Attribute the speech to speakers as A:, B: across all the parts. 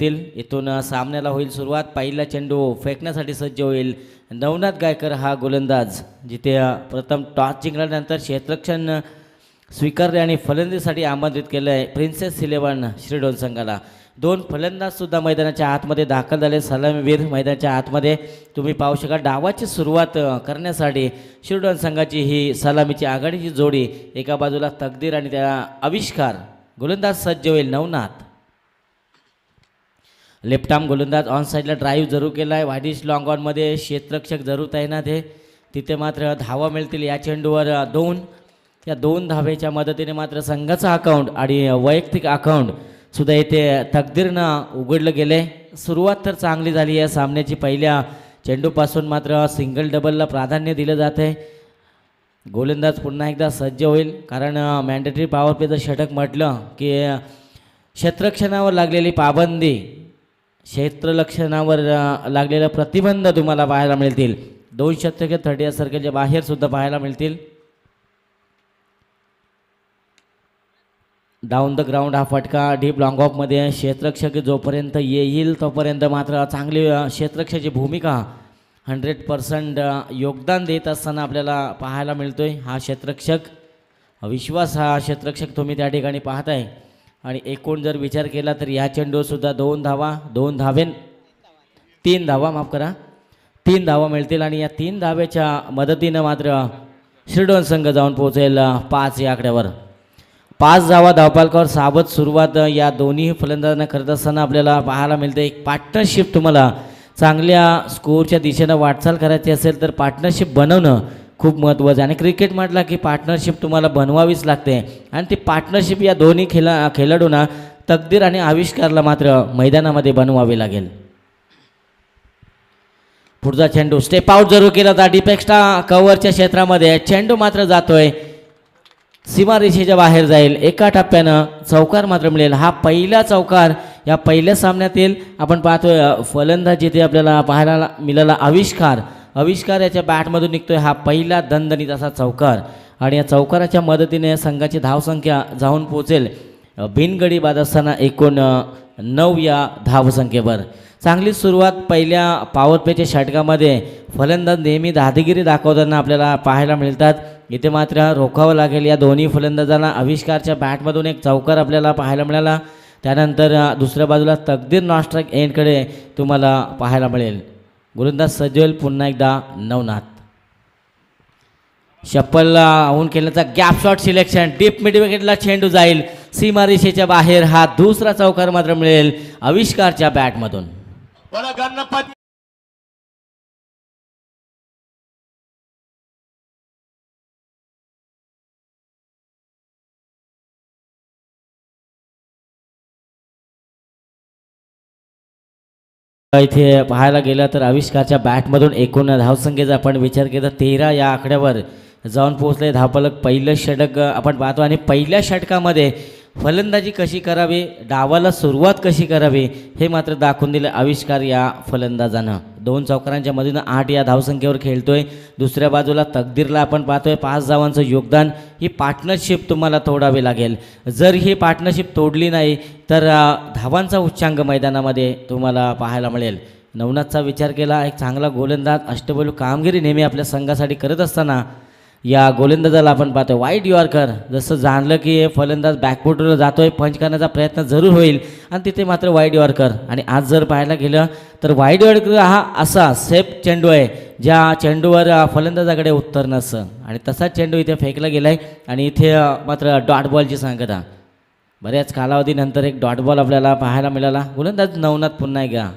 A: मिळतील. इथून सामन्याला होईल सुरुवात. पहिला चेंडू फेकण्यासाठी सज्ज होईल नवनाथ गायकर हा गोलंदाज, जिथे प्रथम टॉस जिंकल्यानंतर क्षेत्ररक्षण स्वीकारले आणि फलंदाजीसाठी आमंत्रित केलं आहे प्रिन्सेस 11 श्रीडोन संघाला. दोन फलंदाजसुद्धा मैदानाच्या आतमध्ये दाखल झाले. सलामीवीर मैदानाच्या आतमध्ये तुम्ही पाहू शकाल. डावाची सुरुवात करण्यासाठी श्रीडोन संघाची ही सलामीची आघाडीची जोडी, एका बाजूला तकदीर आणि त्या आविष्कार. गोलंदाज सज्ज होईल नवनाथ. लेफ्ट आर्म गोलंदाज ऑन साईडला ड्राईव्ह जरूर केला आहे. वाईडिश लॉंग ऑनमध्ये क्षेत्ररक्षक जरूर तैनात आहे. तिथे मात्र धावा मिळतील या चेंडूवर 2. या 2 धावेच्या मदतीने मात्र संघाचा अकाउंट आणि वैयक्तिक अकाउंट सुद्धा इथे तकदीरनं उघडलं गेले. सुरुवात तर चांगली झाली आहे सामन्याची. पहिल्या चेंडूपासून मात्र सिंगल डबलला प्राधान्य दिलं जात आहे. गोलंदाज पुन्हा एकदा सज्ज होईल, कारण मॅन्डेटरी पॉवर प्लेचं षटक म्हटलं की क्षेत्ररक्षणावर लागलेली पाबंदी, क्षेत्ररक्षणावर लागलेला प्रतिबंध तुम्हाला पाहायला मिळतील. 2 शतके 30 सर्कलच्या बाहेर सुद्धा पाहायला मिळतील. डाऊन द ग्राउंड हा फटका डीप लॉंग ऑफमध्ये क्षेत्ररक्षक जोपर्यंत येईल तोपर्यंत मात्र चांगली क्षेत्ररक्षाची भूमिका 100% योगदान देत असताना आपल्याला पाहायला मिळतोय. हा क्षेत्ररक्षक विश्वास, हा क्षेत्ररक्षक तुम्ही त्या ठिकाणी पाहताय. आणि एकूण जर विचार केला तर या चेंडूसुद्धा 2 धावा, 2 धावे, 3 धावा, माफ करा, 3 धावा मिळतील. आणि या 3 धावेच्या मदतीनं मात्र श्रीडोन संघ जाऊन पोहोचेल 5 या आकड्यावर. 5 धावा धावपालकावर सावध सुरुवात या दोन्ही फलंदाजांना करत असताना आपल्याला पाहायला मिळते. एक पार्टनरशिप, तुम्हाला चांगल्या स्कोअरच्या दिशेनं वाटचाल करायची असेल तर पार्टनरशिप बनवणं खूप महत्त्वाचं आहे. आणि क्रिकेट म्हटलं की पार्टनरशिप तुम्हाला बनवावीच लागते. आणि ती पार्टनरशिप या दोन्ही खेळाडूंना तकदीर आणि आविष्कारला मात्र मैदानामध्ये बनवावी लागेल. पुढचा चेंडू स्टेप आउट जरूर केला होता डिपेक्स्टा कव्हरच्या क्षेत्रामध्ये. चेंडू मात्र जातोय सीमारेषेच्या बाहेर जाईल. एका टप्प्यानं चौकार मात्र मिळेल. हा पहिला चौकार या पहिल्या सामन्यातील आपण पाहतोय. फलंदाज जिथे आपल्याला पाहायला मिळाला आविष्कार याच्या बॅटमधून निघतोय हा पहिला दणदणीत असा चौकार. आणि या चौकाराच्या मदतीने संघाची धावसंख्या जाऊन पोहोचेल बिनगडी बाद असताना एकूण 9 या धावसंख्येवर. चांगली सुरुवात पहिल्या पॉवर प्लेच्या षटकामध्ये फलंदाज नेहमी दादागिरी दाखवताना आपल्याला पाहायला मिळतात. इथे मात्र रोखावं लागेल या दोन्ही फलंदाजांना. आविष्कारच्या बॅटमधून एक चौकार आपल्याला पाहायला मिळाला. त्यानंतर दुसऱ्या बाजूला तकदीर नॉन स्ट्राईक एंडकडे तुम्हाला पाहायला मिळेल. गोलंदाज सज्ज होईल पुन्हा एकदा नवनाथ. शप्पल होऊन केल्याचा gap shot selection. Deep mid विकेटला चेंडू जाईल सीमारेषेच्या बाहेर. हा दुसरा चौकार मात्र मिळेल आविष्कारच्या बॅटमधून. इथे पाहायला गेलं तर आविष्कारच्या बॅटमधून एकूण धावसंख्येचा आपण विचार केला 13 या आकड्यावर जाऊन पोहोचले धावफलक. पहिलं षटक आपण पाहतो आणि पहिल्या षटकामध्ये फलंदाजी कशी करावी, डावाला सुरुवात कशी करावी हे मात्र दाखवून दिलं आविष्कार या फलंदाजानं. 2 चौकारांच्या मधून 8 या धावसंख्येवर खेळतोय. दुसऱ्या बाजूला तकदीरला आपण पाहतोय 5 धावांचं योगदान. ही पार्टनरशिप तुम्हाला तोडावी लागेल. जर ही पार्टनरशिप तोडली नाही तर धावांचा उच्चांक मैदानामध्ये तुम्हाला पाहायला मिळेल. नवनाथचा विचार केला, एक चांगला गोलंदाज अष्टपैलू कामगिरी नेहमी आपल्या संघासाठी करत असताना या गोलंदाजाला आपण पाहतोय वाईड यॉर्कर. जसं जाणलं की फलंदाज बॅकफुटवर जातोय, पंच करण्याचा प्रयत्न जरूर होईल आणि तिथे मात्र वाईड यॉर्कर. आणि आज जर पाहायला गेलं तर वाईड यॉर्कर हा असा सेफ चेंडू आहे ज्या चेंडूवर फलंदाजाकडे उत्तर नसतं. आणि तसाच चेंडू इथे फेकला गेला आहे. आणि इथे मात्र डॉट बॉलची सांगता. बऱ्याच कालावधीनंतर एक डॉट बॉल आपल्याला पाहायला मिळाला. गोलंदाज नवनाथ पुन्हा एकदा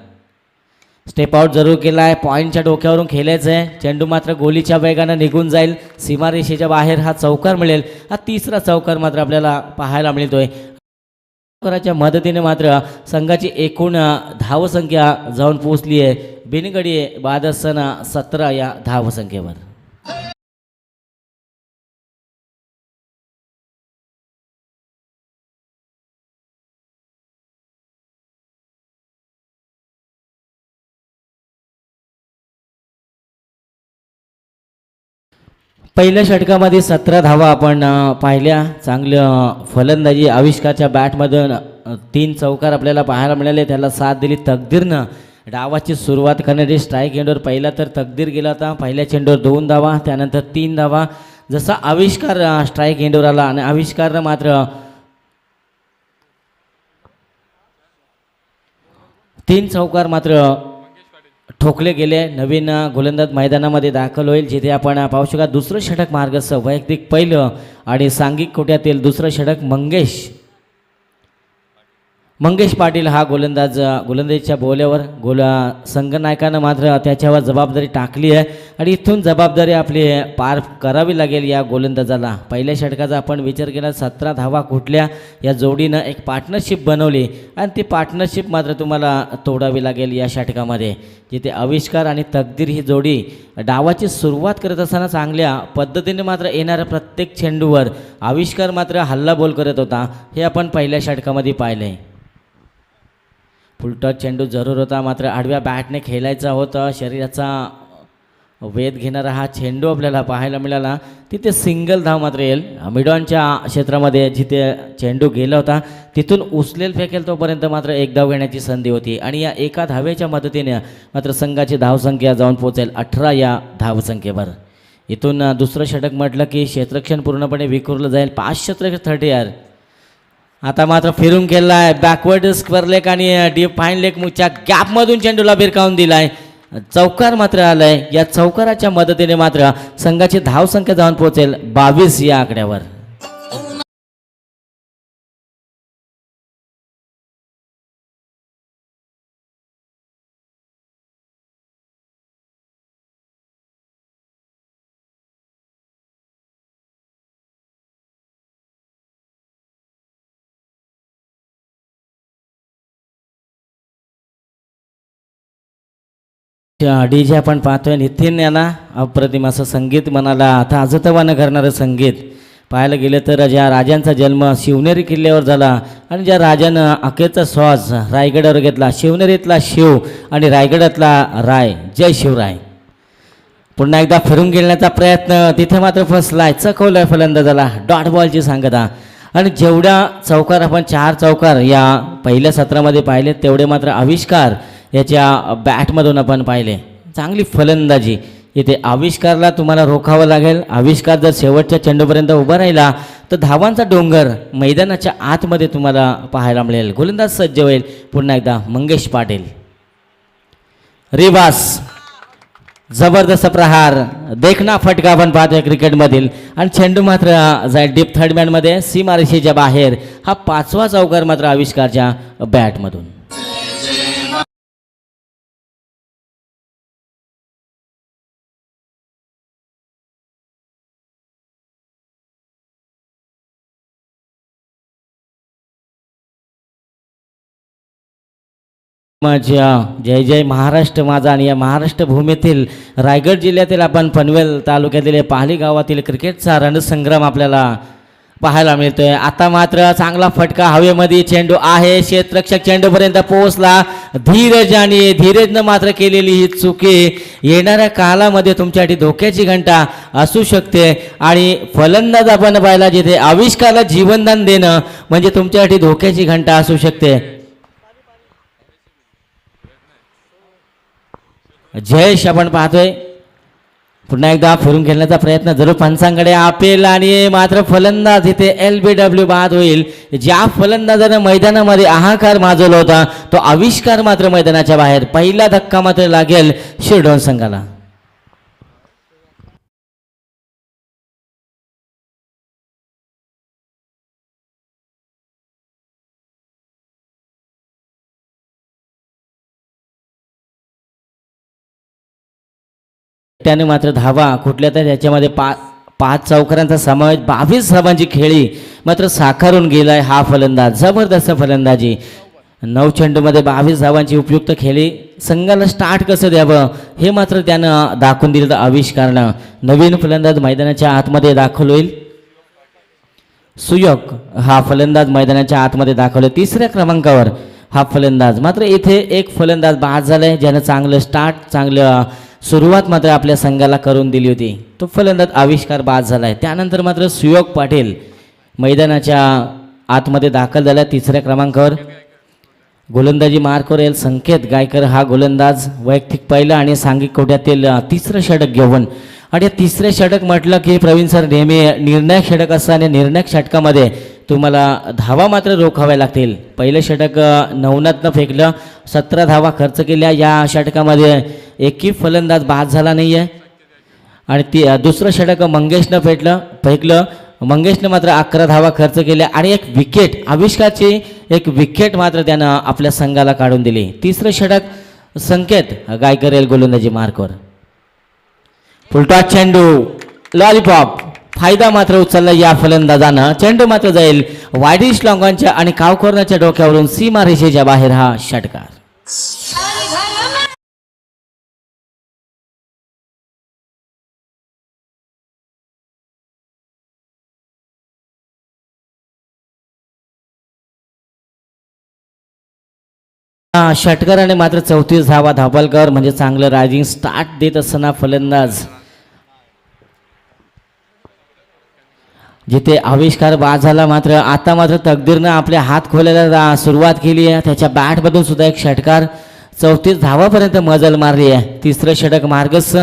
A: स्टेप आउट जरूर केला आहे. पॉईंटच्या डोक्यावरून खेळायचं आहे. चेंडू मात्र गोलीच्या वेगानं निघून जाईल. सीमारेषेच्या बाहेर हा चौकार मिळेल. हा तिसरा चौकार मात्र आपल्याला पाहायला मिळतोय. चौकाराच्या मदतीने मात्र संघाची एकूण धावसंख्या जाऊन पोहोचली आहे बिनगडी बाद असताना 17 या धावसंख्येवर. पहिल्या षटकामध्ये 17 धावा आपण पाहिल्या. चांगलं फलंदाजी आविष्कारच्या बॅटमधून 3 चौकार आपल्याला पाहायला मिळाले. त्याला साथ दिली तकदीरनं. डावाची सुरुवात करणारी स्ट्राईक एंडवर पहिला तर तकदीर गेला होता. पहिल्या चेंडूवर 2 धावा, त्यानंतर 3 धावा. जसा आविष्कार स्ट्राईक एंडवर आला आणि आविष्कारनं मात्र 3 चौकार मात्र ठोकले गेले. नवीन गोलंदाज मैदानामध्ये दाखल होईल, जिथे आपण पाहू शकता दुसरं षटक मार्गस्थ वैयक्तिक पहिलं आणि सांघिक कोट्यातील दुसरं षटक मंगेश पाटील हा गोलंदाजीच्या बोल्यावर संघनायकानं मात्र त्याच्यावर जबाबदारी टाकली आहे आणि इथून जबाबदारी आपली पार करावी लागेल या गोलंदाजाला. पहिल्या षटकाचा आपण विचार केला 17 धावा कुठल्या या जोडीनं एक पार्टनरशिप बनवली आणि ती पार्टनरशिप मात्र तुम्हाला तोडावी लागेल या षटकामध्ये, जिथे आविष्कार आणि तकदीर ही जोडी डावाची सुरुवात करत असताना चांगल्या पद्धतीने मात्र येणाऱ्या प्रत्येक चेंडूवर आविष्कार मात्र हल्लाबोल करत होता. हे आपण पहिल्या षटकामध्ये पाहिले. फुलटॉस चेंडू जरूर होता, मात्र आडव्या बॅटने खेळायचा होता. शरीराचा वेध घेणारा हा चेंडू आपल्याला पाहायला मिळाला. तिथे सिंगल धाव मात्र येईल. मिडॉनच्या क्षेत्रामध्ये जिथे चेंडू गेला होता तिथून उचलेल फेकेल तोपर्यंत मात्र एक धाव घेण्याची संधी होती आणि या एका धावेच्या मदतीने मात्र संघाची धावसंख्या जाऊन पोहोचेल 18 या धावसंख्येवर. इथून दुसरं षटक म्हटलं की क्षेत्ररक्षण पूर्णपणे विखुरलं जाईल. 5 षटक 30. आता मात्र फिरून केला आहे बॅकवर्ड स्क्वेअर लेग आणि डीप फाईन लेगच्या गॅपमधून चेंडूला भिरकावून दिलाय. चौकार मात्र आलाय. या चौकाराच्या मदतीने मात्र संघाची धावसंख्या जाऊन पोहोचेल 22 या आकड्यावर. डीजे आपण पाहतोय नितीन यांना अप्रतिम असं संगीत मनाला आता आजतवानं करणारं संगीत. पाहायला गेलं तर ज्या राजांचा जन्म शिवनेरी किल्ल्यावर झाला आणि ज्या राजानं अखेरचा श्वास रायगडावर घेतला, शिवनेरीतला शिव आणि रायगडातला राय, जय शिवराय. पुन्हा एकदा फिरून गेल्याचा प्रयत्न तिथे मात्र फसलाय. चकवलाय फलंदाजाला. डॉट बॉलची सांगता आणि जेवढ्या चौकार आपण 4 चौकार या पहिल्या सत्रामध्ये पाहिले तेवढे मात्र आविष्कार याच्या बॅटमधून आपण पाहिले. चांगली फलंदाजी. इथे आविष्कारला तुम्हाला रोखावं लागेल. आविष्कार जर शेवटच्या चेंडूपर्यंत उभा राहिला तर धावांचा डोंगर मैदानाच्या आतमध्ये तुम्हाला पाहायला मिळेल. गोलंदाज सज्ज होईल. पुन्हा एकदा मंगेश पाटील. रिवास जबरदस्त प्रहार, देखना फटका आपण पाहतोय क्रिकेटमधील आणि चेंडू मात्र जाईल डीप थर्ड मॅनमध्ये सीमारेषेच्या बाहेर. हा 5वा चौकार मात्र आविष्कारच्या बॅटमधून. जय जय महाराष्ट्र माझा. आणि या महाराष्ट्र भूमीतील रायगड जिल्ह्यातील आपण पनवेल तालुक्यातील पाहली गावातील क्रिकेटचा रणसंग्राम आपल्याला पाहायला मिळतोय. आता मात्र चांगला फटका हवेमध्ये चेंडू आहे. क्षेत्ररक्षक चेंडूपर्यंत पोहोचला. धीरजनं मात्र केलेली ही चुकी येणाऱ्या कालामध्ये तुमच्यासाठी धोक्याची घंटा असू शकते आणि फलंदाज आपण पाहिला जिथे आविष्कारला जीवनदान देणं म्हणजे तुमच्यासाठी धोक्याची घंटा असू शकते. जयेश आपण पाहतोय. पुन्हा एकदा फिरून खेळण्याचा प्रयत्न जरूर पंचांकडे अपेल आणि मात्र फलंदाज इथे LBW बाद होईल. ज्या फलंदाजानं मैदानामध्ये हाहाकार माजवला होता तो आविष्कार मात्र मैदानाच्या बाहेर. पहिला धक्का मात्र लागेल शिरडोन संघाला. त्याने मात्र धावा कुठल्या तर त्याच्यामध्ये 5 चौकारांचा समावेश 22 धावांची खेळी मात्र साकारून गेलाय हा फलंदाज. जबरदस्त फलंदाजी. 9 चेंडूमध्ये 22 धावांची उपयुक्त खेळी. संघाला स्टार्ट कसं द्यावं हे मात्र त्यानं दाखवून दिलं आविष्कारनं. नवीन फलंदाज मैदानाच्या आतमध्ये दाखल होईल. सुयोग हा फलंदाज मैदानाच्या आतमध्ये दाखवले. 3ऱ्या क्रमांकावर हा फलंदाज. मात्र इथे एक फलंदाज बाद झालाय ज्यानं चांगलं स्टार्ट चांगलं सुरुवात मात्र आपल्या संघाला करून दिली होती. तो फलंदाज आविष्कार बाद झालाय. त्यानंतर मात्र सुयोग पाटील मैदानाच्या आतमध्ये दाखल झाला तिसऱ्या क्रमांकावर. गोलंदाजी मार्कवर येईल संकेत गायकर हा गोलंदाज. वैयक्तिक पहिलं आणि सांघिक कोट्यातील तिसरं षटक घेऊन. आणि तिसरे षटक म्हटलं की प्रवीण सर नेहमी निर्णायक षटक असतं आणि निर्णायक षटकामध्ये तुम्हाला धावा मात्र रोखाव्या लागतील. पहिलं षटक नवनाथनं फेकलं, 17 धावा खर्च केल्या. या षटकामध्ये एकही फलंदाज बाद झाला नाही आहे. आणि दुसरं षटक मंगेशनं फेकलं. मंगेशनं मात्र 11 धावा खर्च केल्या आणि एक विकेट, आविष्कारची एक विकेट मात्र त्यानं आपल्या संघाला काढून दिली. तिसरं षटक संकेत गायकर येईल गोलंदाजी मार्कवर. फुलटॉस चेंडू, लॉलीपॉप, फायदा मात्र उचलला या फलंदाजानं. चेंडू मात्र जाईल वाईडिश लॉंगॉनच्या आणि काव कॉर्नरच्या डोक्यावरून सीमा रेषेच्या बाहेर हा षटकार. षटकाराने मात्र 34 धावा धापलकर म्हणजे चांगलं रायझिंग स्टार्ट देत असताना फलंदाज जिथे आविष्कार बाद झाला, मात्र आता मात्र तकदीरनं आपल्या हात खोलायला सुरुवात केली आहे. त्याच्या बॅटमधून सुद्धा एक षटकार 34 धावापर्यंत मजल मारली आहे. तिसरं षटक मार्गस्थ.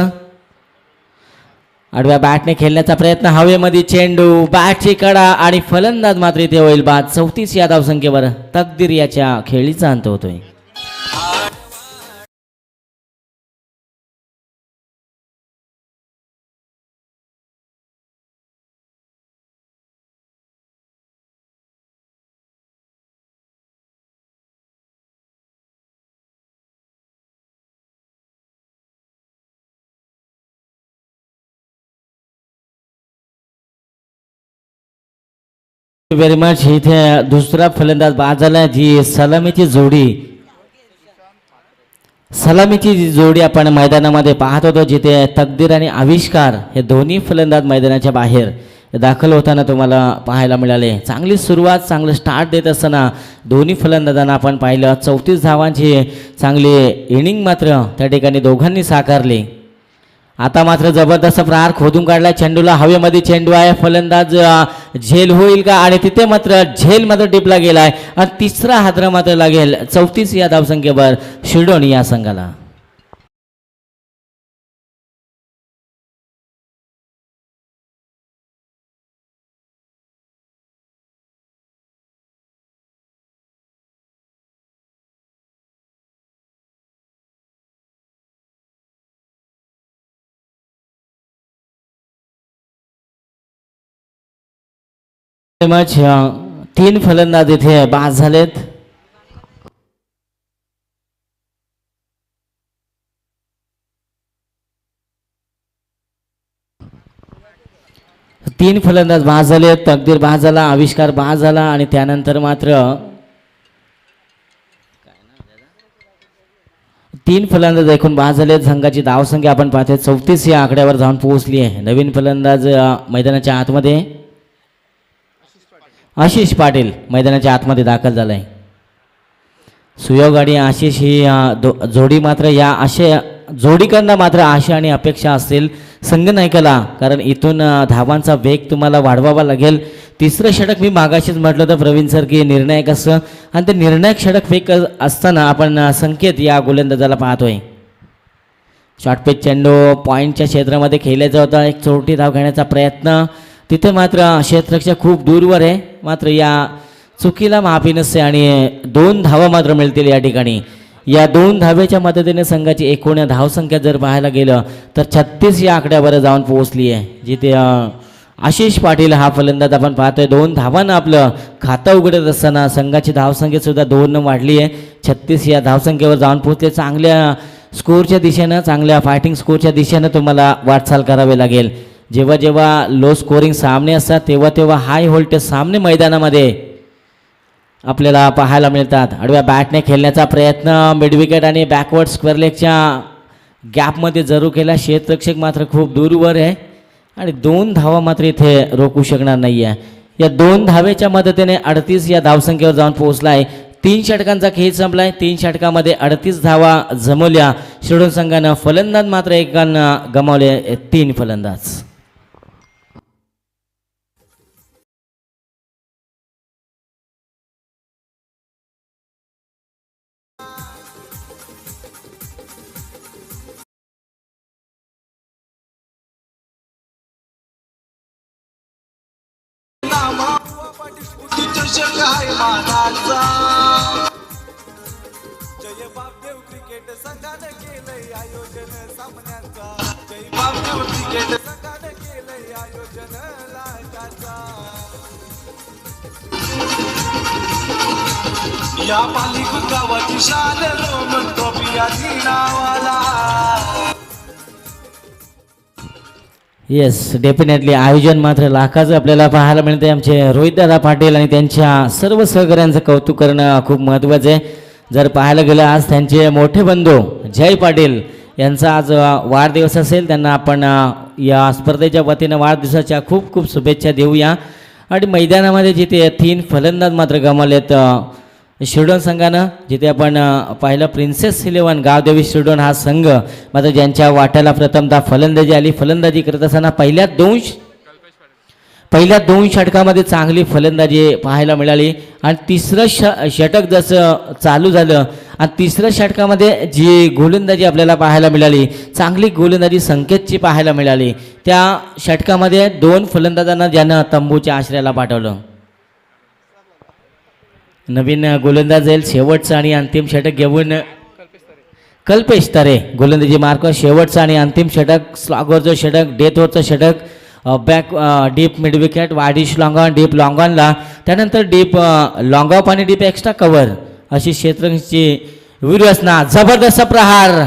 A: आडव्या बॅटने खेळण्याचा प्रयत्न, हवेमध्ये चेंडू, बॅटची कडा आणि फलंदाज मात्र इथे होईल बाद. 34 या धावसंख्येवर तकदीर याच्या खेळीचा अंत होतोय. Very much. इथे दुसरा फलंदाज बाद झाला. जी सलामीची जोडी आपण मैदानामध्ये पाहत होतो, जिथे तकदीर आणि आविष्कार हे दोन्ही फलंदाज मैदानाच्या बाहेर दाखल होताना तुम्हाला पाहायला मिळाले. चांगली सुरुवात, चांगलं स्टार्ट देत असताना दोन्ही फलंदाजांना आपण पाहिलं. 34 धावांची चांगली इनिंग मात्र त्या ठिकाणी दोघांनी साकारली. आता मात्र जबरदस्त प्रहार खोदून काढला. चेंडूला हवेमध्ये चेंडू आहे. फलंदाज झेल होईल का? आणि तिथे मात्र झेल मात्र टिपला गेलाय आणि तिसरा हादरा मात्र लागेल 34 या धावसंख्येवर शिडोनी या संघाला. मच 3 फलंदाज इथे बाद झालेत. तकदीर बाद झाला, आविष्कार बाद झाला आणि त्यानंतर मात्र 3 फलंदाज एकूण बाद झालेत. संघाची धावसंख्या आपण पाहतोय 34 या आकड्यावर जाऊन पोहोचली आहे. नवीन फलंदाज मैदानाच्या आतमध्ये आशिष पाटील मैदानाच्या आतमध्ये दाखल झाला आहे. सुयोग आणि आशिष ही जोडी मात्र या जोडीकडनं मात्र आशा आणि अपेक्षा असतील संघनायकाला, कारण इथून धावांचा वेग तुम्हाला वाढवावा लागेल. तिसरं षटक मी मागाशीच म्हटलं होतं प्रवीण सर की निर्णायक असं, आणि ते निर्णायक षटक फेक असताना आपण संकेत या गोलंदाजाला पाहतोय. शॉर्टपिच चेंडू पॉईंटच्या क्षेत्रामध्ये खेळायचा होता. एक चोरटी धाव घेण्याचा प्रयत्न, तिथे मात्र क्षेत्ररक्षक खूप दूरवर आहे. मात्र या चुकीला माफी नसते आणि 2 धावा मात्र मिळतील या ठिकाणी. या 2 धावेच्या मदतीने संघाची एकूण धावसंख्या जर पाहायला गेलं तर 36 या आकड्यावर जाऊन पोहोचली आहे, जिथे आशिष पाटील हा फलंदाज आपण पाहतोय. 2 धावांना आपलं खातं उघडत असताना संघाची धावसंख्या सुद्धा 2 वाढली आहे. 36 या धावसंख्येवर जाऊन पोहोचले. चांगल्या स्कोरच्या दिशेनं, चांगल्या फायटिंग स्कोरच्या दिशेनं तुम्हाला वाटचाल करावी लागेल. जेव्हा जेव्हा लो स्कोरिंग सामने असतात तेव्हा हाय व्होल्टेज सामने मैदानामध्ये आपल्याला पाहायला मिळतात. आडव्या बॅटने खेळण्याचा प्रयत्न, मिडविकेट आणि बॅकवर्ड स्क्वेअर लेगच्या गॅपमध्ये जरूर केला. क्षेत्ररक्षक मात्र खूप दूरवर आहे आणि 2 धावा मात्र इथे रोखू शकणार नाही आहे. या 2 धावेच्या मदतीने 38 या धावसंख्येवर जाऊन पोहोचला आहे. 3 षटकांचा खेळ संपला आहे. 3 षटकामध्ये 38 धावा जमवल्या शिडोन संघानं. फलंदाज मात्र एकानं गमावले 3 फलंदाज.
B: मानाचा जय बापदेव क्रिकेट संघाने केलंय आयोजन सामन्याचा जय बापदेव क्रिकेट संघाने केलंय आयोजन लाटाचा या पालिका गावाची शाल रोमन ट्रॉफी आधी नावाला
A: येस डेफिनेटली आयोजन मात्र लाखाचं आपल्याला पाहायला मिळते. आमचे रोहितदादा पाटील आणि त्यांच्या सर्व सहकाऱ्यांचं कौतुक करणं खूप महत्त्वाचं आहे. जर पाहायला गेलं आज त्यांचे मोठे बंधू जय पाटील यांचा आज वाढदिवस असेल. त्यांना आपण या स्पर्धेच्या वतीनं वाढदिवसाच्या खूप खूप शुभेच्छा देऊया. आणि मैदानामध्ये जिथे 3 फलंदाज मात्र गमावलेत शिरडोन संघानं, जिथे आपण पाहिलं प्रिन्सेस 11 गावदेवी शिरडोन हा संघ मात्र ज्यांच्या वाट्याला प्रथमतः फलंदाजी आली. फलंदाजी करत असताना पहिल्या दोन षटकामध्ये चांगली फलंदाजी पाहायला मिळाली आणि तिसरं षटक जसं चालू झालं आणि तिसऱ्या षटकामध्ये जी गोलंदाजी आपल्याला पाहायला मिळाली, चांगली गोलंदाजी संकेतची पाहायला मिळाली. त्या षटकामध्ये 2 फलंदाजांना ज्यानं तंबूच्या आश्रयाला पाठवलं. नवीन गोलंदाज येईल शेवटचं आणि अंतिम षटक घेऊन कल्पेश तारे गोलंदाजी मार्क. शेवटचं आणि अंतिम षटक स्लॉगवरचं षटक, डेथवरचं षटक, बॅक डीप मिड विकेट, वाडिश लॉंग ऑन, डीप लॉंग ऑनला, त्यानंतर डीप लॉंग ऑफ आणि डीप एक्स्ट्रा कव्हर अशी क्षेत्रची वीरवासना, जबरदस्त प्रहार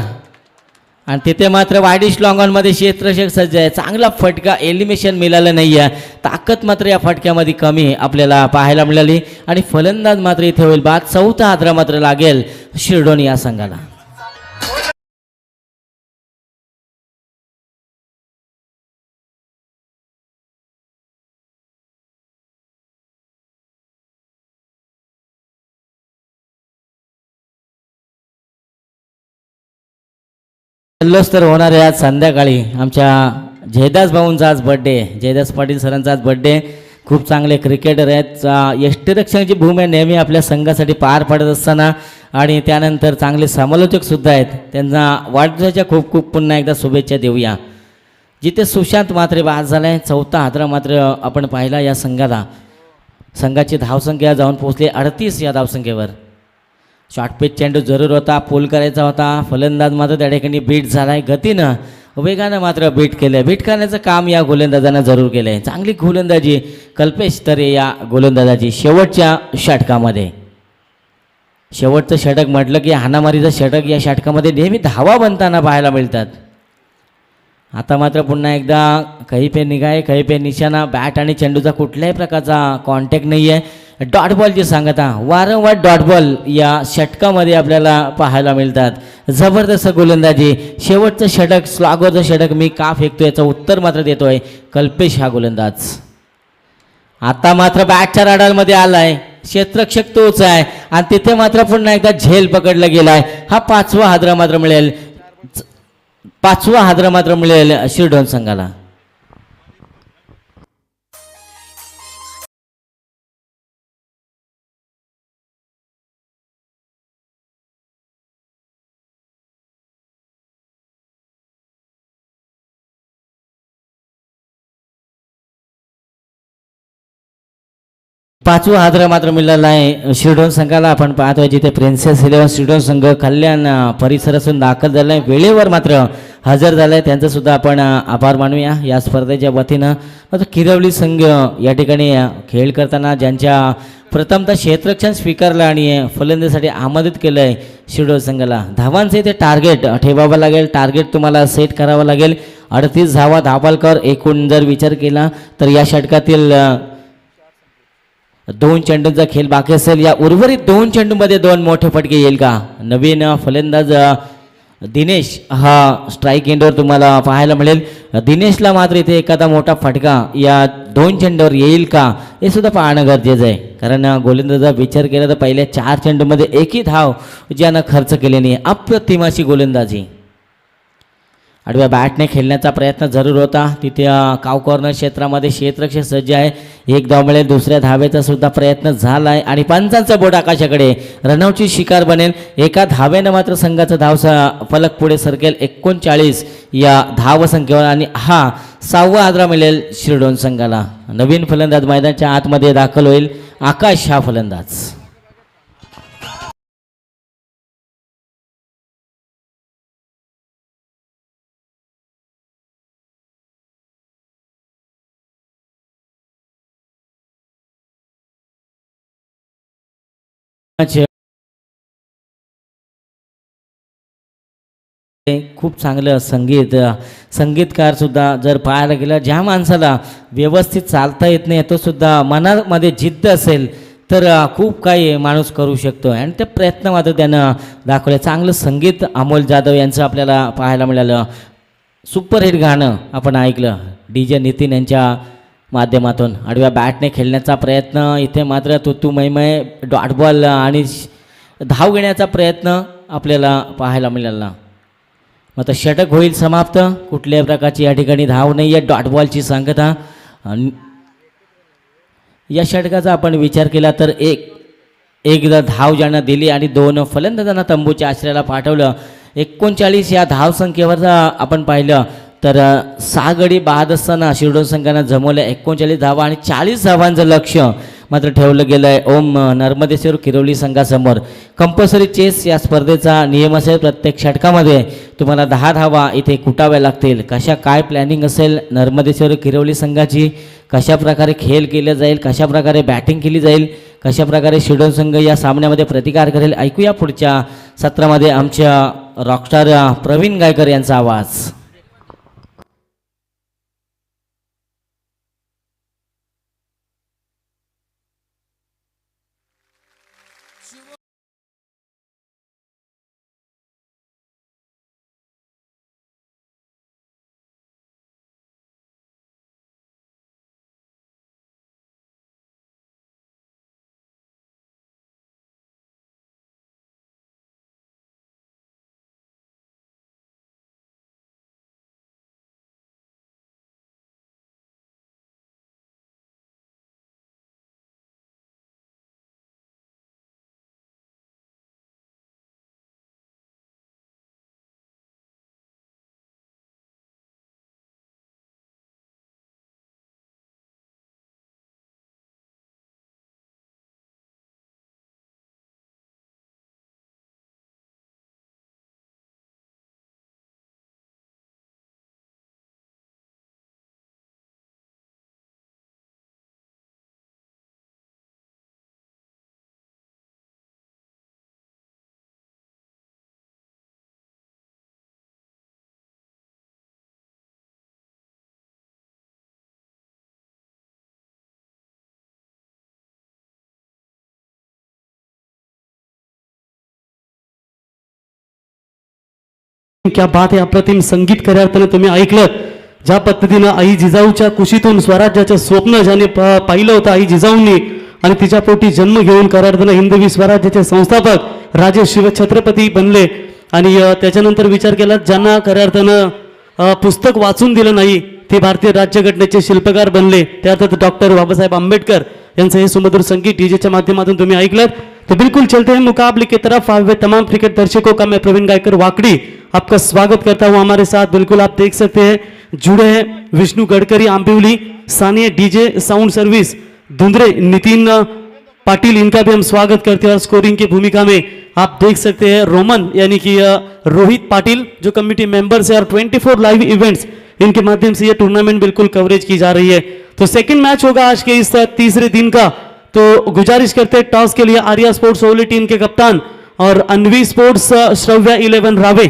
A: आणि तिथे मात्र वाडिश लॉंग ऑनमध्ये क्षेत्ररक्षक सज्ज आहे. चांगला फटका, एलिमिनेशन मिळालं नाही आहे. ताकद मात्र या फटक्यामध्ये कमी आपल्याला पाहायला मिळाली आणि फलंदाज मात्र इथे होईल बाद. 4था हादरा मात्र लागेल शिरडोन या संघाला. जल्लोष तर होणार आहे आज संध्याकाळी. आमच्या जयदास भाऊंचा आज बड्डे, जयदास पाटील सरांचा आज बड्डे. खूप चांगले क्रिकेटर आहेत. यष्टिरक्षणाची भूमिका नेहमी आपल्या संघासाठी पार पडत असताना आणि त्यानंतर चांगले समालोचकसुद्धा आहेत. त्यांना वाढदिवसाच्या खूप खूप पुन्हा एकदा शुभेच्छा देऊया. जिथे सुशांत मात्र बाद झाला आहे. 4था हादरा मात्र आपण पाहिला या संघाला. संघाची धावसंख्या जाऊन पोहोचली 38 या धावसंख्येवर. शॉर्टपिच चेंडू जरूर होता, पूल करायचा होता. फलंदाज मात्र त्या ठिकाणी बीट झाला आहे. गतीनं वेगानं मात्र बीट केलं आहे. बीट करण्याचं काम या गोलंदाजानं जरूर केलं आहे. चांगली गोलंदाजी कल्पेश तरे या गोलंदाजाची शेवटच्या षटकामध्ये. शेवटचं षटक म्हटलं की हाणामारीचं षटक या षटकामध्ये नेहमी धावा बनताना पाहायला मिळतात. आता मात्र पुन्हा एकदा काही पे निघाय काही पे निशाणा. बॅट आणि चेंडूचा कुठल्याही प्रकारचा कॉन्टॅक्ट नाही आहे. डॉट बॉलची सांगता, वारंवार डॉट बॉल या षटकामध्ये आपल्याला पाहायला मिळतात. जबरदस्त गोलंदाजी. शेवटचं षटक, स्लॉगवरचं षटक मी का फेकतो याचं उत्तर मात्र देतोय कल्पेश हा गोलंदाज. आता मात्र बॅटच्या राडारमध्ये आलाय. क्षेत्ररक्षक तोच आहे आणि तिथे मात्र पुन्हा एकदा झेल पकडला गेलाय. हा 5वा हादरा मात्र मिळेल. 5वा हादरा मात्र मिळेल शिरडोन संघाला. पाचवा हादरा मात्र मिळाला आहे शिरडोन संघाला. आपण पाहतोय जिथे प्रिन्सेस 11 शिरडोन संघ कल्याण परिसरातून दाखल झाला आहे, वेळेवर मात्र हजर झाला आहे. त्यांचंसुद्धा आपण आभार मानूया या स्पर्धेच्या वतीनं. मात्र किरवली संघ या ठिकाणी खेळ करताना ज्यांच्या प्रथमतः क्षेत्ररक्षण स्वीकारलं आणि फलंदाजीसाठी आमंत्रित केलं आहे शिरडोन संघाला. धावांचे ते टार्गेट ठेवावं लागेल. टार्गेट तुम्हाला सेट करावं लागेल. 38 धावा धापालकर. एकूण जर विचार केला तर या षटकातील 2 चेंडूंचा खेळ बाकी असेल. या उर्वरित 2 चेंडूमध्ये 2 मोठे फटके येईल का? नवीन फलंदाज दिनेश हा स्ट्राईक एंडवर तुम्हाला पाहायला मिळेल. दिनेशला मात्र इथे एखादा मोठा फटका या 2 चेंडूवर येईल का हे सुद्धा पाहणं गरजेचं आहे. कारण गोलंदाजा विचार केला तर पहिल्या 4 चेंडूमध्ये एकही धाव ज्यानं खर्च केले नाही. अप्रतिम अशी गोलंदाजी. आडव्या बॅटने खेळण्याचा प्रयत्न जरूर होता. तिथे काव कॉर्नर क्षेत्रामध्ये क्षेत्ररक्षक सज्ज आहे. 1 धाव मिळेल. दुसऱ्या धावेचा सुद्धा प्रयत्न झाला आहे आणि पंचांचा बोट आकाशाकडे. रनआउटची शिकार बनेल. एका धावेनं मात्र संघाचा धावसा फलक पुढे सरकेल 39 या धावसंख्येवर आणि हा 6वा हादरा मिळेल शिरडोन संघाला. नवीन फलंदाज मैदानाच्या आतमध्ये दाखल होईल आकाश हा फलंदाज. खूप चांगलं संगीतकार सुद्धा जर पाहायला गेलं, ज्या माणसाला व्यवस्थित चालता येत नाही तो सुद्धा मनामध्ये जिद्द असेल तर खूप काही माणूस करू शकतो आणि त्या प्रयत्नामध्ये त्यानं दाखवलं. चांगलं संगीत अमोल जाधव यांचं आपल्याला पाहायला मिळालं. सुपरहिट गाणं आपण ऐकलं डी जे नितीन यांच्या माध्यमातून. आडव्या बॅटने खेळण्याचा प्रयत्न, इथे मात्र तुतू मैमय डॉट बॉल आणि धाव घेण्याचा प्रयत्न आपल्याला पाहायला मिळाला. मग आता षटक होईल समाप्त. कुठल्याही प्रकारची या ठिकाणी धाव नाही आहे. डॉट बॉलची सांगता. या षटकाचा आपण विचार केला तर एकदा धाव ज्यांना दिली आणि 2 फलंदाजांना तंबूच्या आश्रयाला पाठवलं. 39 या धावसंख्येवर आपण पाहिलं तर 6 गडी बाद असताना शिरडोन संघानं जमवलं 39 धावा आणि 40 धावांचं लक्ष मात्र ठेवलं गेलं आहे ओम नर्मदेश्वर किरोली संघासमोर. कंपल्सरी चेस या स्पर्धेचा नियम असेल, प्रत्येक षटकामध्ये तुम्हाला 10 धावा इथे कुटाव्या लागतील. कशा काय प्लॅनिंग असेल नर्मदेश्वर किरोली संघाची, कशा प्रकारे खेळ केला जाईल, कशा प्रकारे बॅटिंग केली जाईल, कशा प्रकारे शिरडोन संघ या सामन्यामध्ये प्रतिकार करेल, ऐकूया पुढच्या सत्रामध्ये आमच्या रॉकस्टार प्रवीण गायकर यांचा आवाज.
C: क्या बात आहे. अप्रतिम संगीत खऱ्या अर्थानं तुम्ही ऐकलं. ज्या पद्धतीनं आई जिजाऊच्या कुशीतून स्वराज्याचं स्वप्न ज्याने पाहिलं होतं आई जिजाऊंनी आणि तिच्या पोटी जन्म घेऊन खऱ्या अर्थानं हिंदवी स्वराज्याचे संस्थापक राजे शिवछत्रपती बनले. आणि त्याच्यानंतर विचार केला ज्यांना खऱ्या अर्थानं पुस्तक वाचून दिलं नाही ते भारतीय राज्यघटनेचे शिल्पकार बनले. त्या अर्थात डॉक्टर बाबासाहेब आंबेडकर यांचं हे सुमधुर संगीत डीजेच्या माध्यमातून तुम्ही ऐकलं. तो बिल्कुल चलते हैं मुकाबले की तरफ. हुए तमाम क्रिकेट दर्शकों का मैं प्रवीण गायकर वाकड़ी आपका स्वागत करता हूं. हमारे साथ बिल्कुल आप देख सकते हैं जुड़े हैं विष्णु गडकरी आंबिवली, स्थानीय DJ sound service Dhundhare Nitin Patil, इनका भी हम स्वागत करते हैं. और स्कोरिंग की भूमिका में आप देख सकते हैं रोमन यानी कि रोहित पाटिल जो कमिटी मेंबर्स है. और 24 लाइव इवेंट्स इनके माध्यम से ये टूर्नामेंट बिल्कुल कवरेज की जा रही है. तो सेकंड मैच होगा आज के इस तीसरे दिन का. तो गुजारिश करते हैं टॉस के लिए आर्या स्पोर्ट्स ओवली टीम के कप्तान और अनवी स्पोर्ट्स श्रव्या 11 रावे.